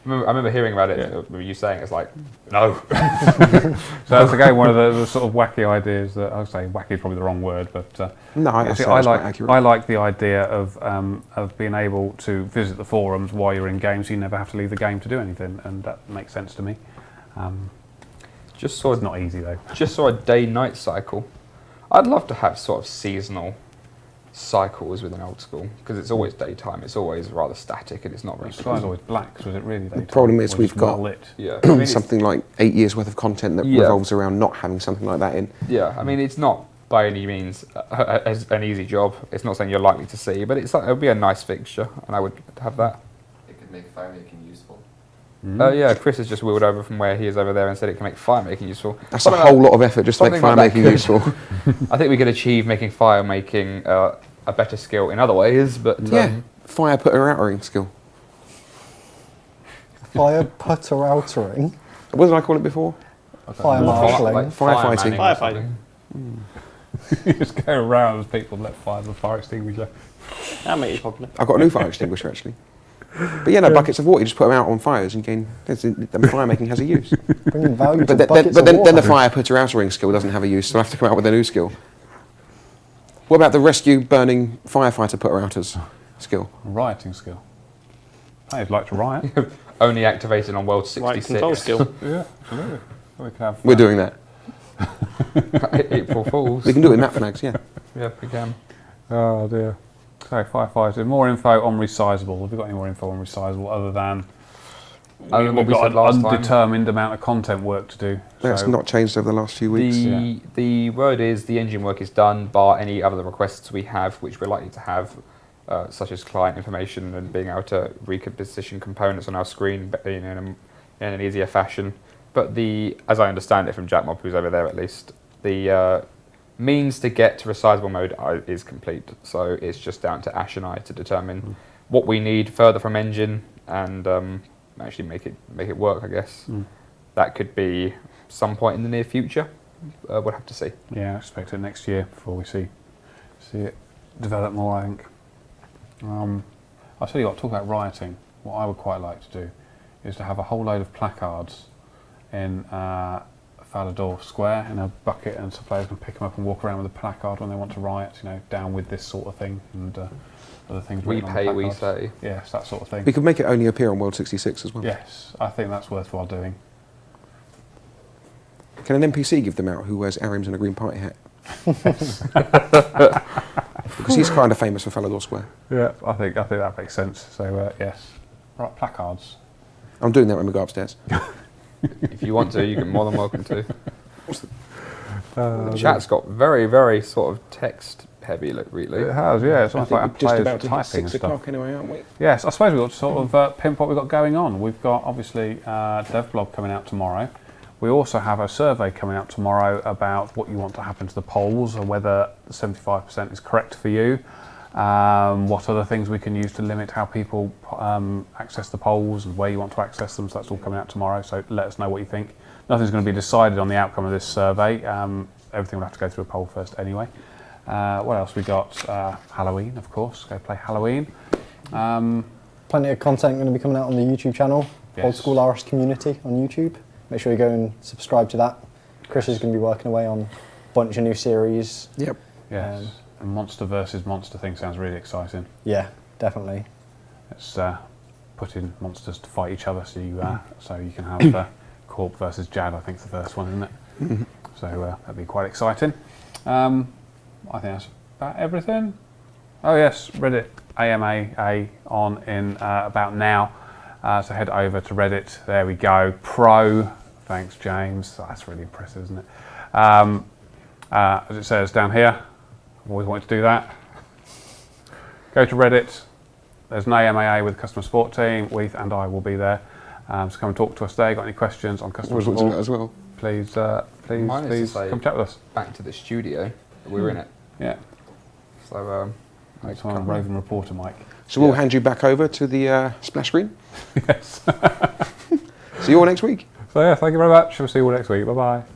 I remember hearing about it, with you saying it's like, no. So that's again one of the sort of wacky ideas that I would say wacky is probably the wrong word, but No, I actually, say that's quite accurate. I like the idea of being able to visit the forums while you're in games. So you never have to leave the game to do anything, and that makes sense to me. Just saw It's not easy though. Just saw a day-night cycle. I'd love to have sort of seasonal cycles within Old School because it's always daytime. It's always rather static and it's not very. The sky's always black, so is it really daytime? The problem is Or we've just well got lit? Yeah, I mean, it's- something like 8 years worth of content that revolves around not having something like that in. yeah. I mean, it's not by any means an easy job. It's not something you're likely to see, but it would be a nice fixture, and I would have that. It could make fire making useful. Yeah, Chris has just wheeled over from where he is over there and said it can make fire making useful. That's a whole lot of effort just to make something fire like that making could- useful. I think we could achieve making fire making a better skill in other ways, but Yeah, fire putter outering skill. Fire putter outering. What did I call it before? Fire marshalling. like Firefighting. firemanning or Firefighting. something. You just go around as people let fire the fire extinguisher. That made it popular. I've got a new fire extinguisher actually. But yeah, no, buckets of water, you just put them out on fires and gain. The fire making has a use. Bringing value to But, then, buckets but of then, water. then the fire putter outering skill doesn't have a use, so I have to come out with a new skill. What about the rescue burning firefighter putter outers skill? Rioting skill. I'd like to riot. Only activated on World 66. Right control skill. Yeah, absolutely. We could have. We're doing that. April Fools. We can do it in map flags, yeah. Yeah, we can. Oh dear. So firefighting. More info on resizable. Have we got any more info on resizable other than Other than what we've we got said an last time. undetermined amount of content work to do? That's So- not changed over the last few weeks. The word is the engine work is done, bar any other requests we have, which we're likely to have, such as client information and being able to reposition components on our screen in an easier fashion. But as I understand it from Jack Mob, who's over there at least, the means to get to resizable mode is complete. So it's just down to Ash and I to determine what we need further from engine and actually make it work, I guess. That could be some point in the near future. We'll have to see. Yeah, I expect it next year before we see it develop more, I think. I'll tell you what, talk about rioting. What I would quite like to do is to have a whole load of placards in Falador Square in a bucket, and so players can pick them up and walk around with a placard when they want to riot, down with this sort of thing, and other things. We written on pay, the we placards. say. Yes, that sort of thing. We could make it only appear on World 66 as well. Yes, I think that's worthwhile doing. Can an NPC give them out who wears Arims and a green party hat? Because he's kind of famous for Falador Square. Yeah, I think that makes sense. So yes, right, placards. I'm doing that when we go upstairs. If you want to, you can more than welcome to. The chat's got very, very sort of text heavy lately. It has, yeah. It's almost like our just players about to hit typing and 6 stuff. o'clock anyway, aren't we? Yes, I suppose we've got to sort of pimp what we've got going on. We've got obviously DevBlog coming out tomorrow. We also have a survey coming out tomorrow about what you want to happen to the polls, or whether 75% is correct for you. What other things we can use to limit how people access the polls and where you want to access them. So that's all coming out tomorrow. So let us know what you think. Nothing's going to be decided on the outcome of this survey. Everything will have to go through a poll first anyway. What else we got? Halloween, of course. Go play Halloween. Plenty of content going to be coming out on the YouTube channel, Yes. Old School RS Community on YouTube. Make sure you go and subscribe to that. Chris is going to be working away on a bunch of new series. Yep. Yes. And Monster versus Monster thing sounds really exciting. Yeah, definitely. It's putting monsters to fight each other, so you can have Corp versus Jad. I think is the first one, isn't it? So that'd be quite exciting. I think that's about everything. Oh yes, Reddit AMA on in about now. So head over to Reddit. There we go. Pro. Thanks, James. That's really impressive, isn't it? As it says down here, I've always wanted to do that. Go to Reddit. There's an AMAA with customer support team. Weath and I will be there. So come and talk to us today. Got any questions on customer Always want to do that support? as well. Please, Mine is to please say- come chat with us. Back to the studio. We're in it. Yeah. So Next time, roving reporter, Mike. So we'll hand you back over to the splash screen. Yes. See you all next week. So yeah, thank you very much. We'll see you all next week. Bye bye.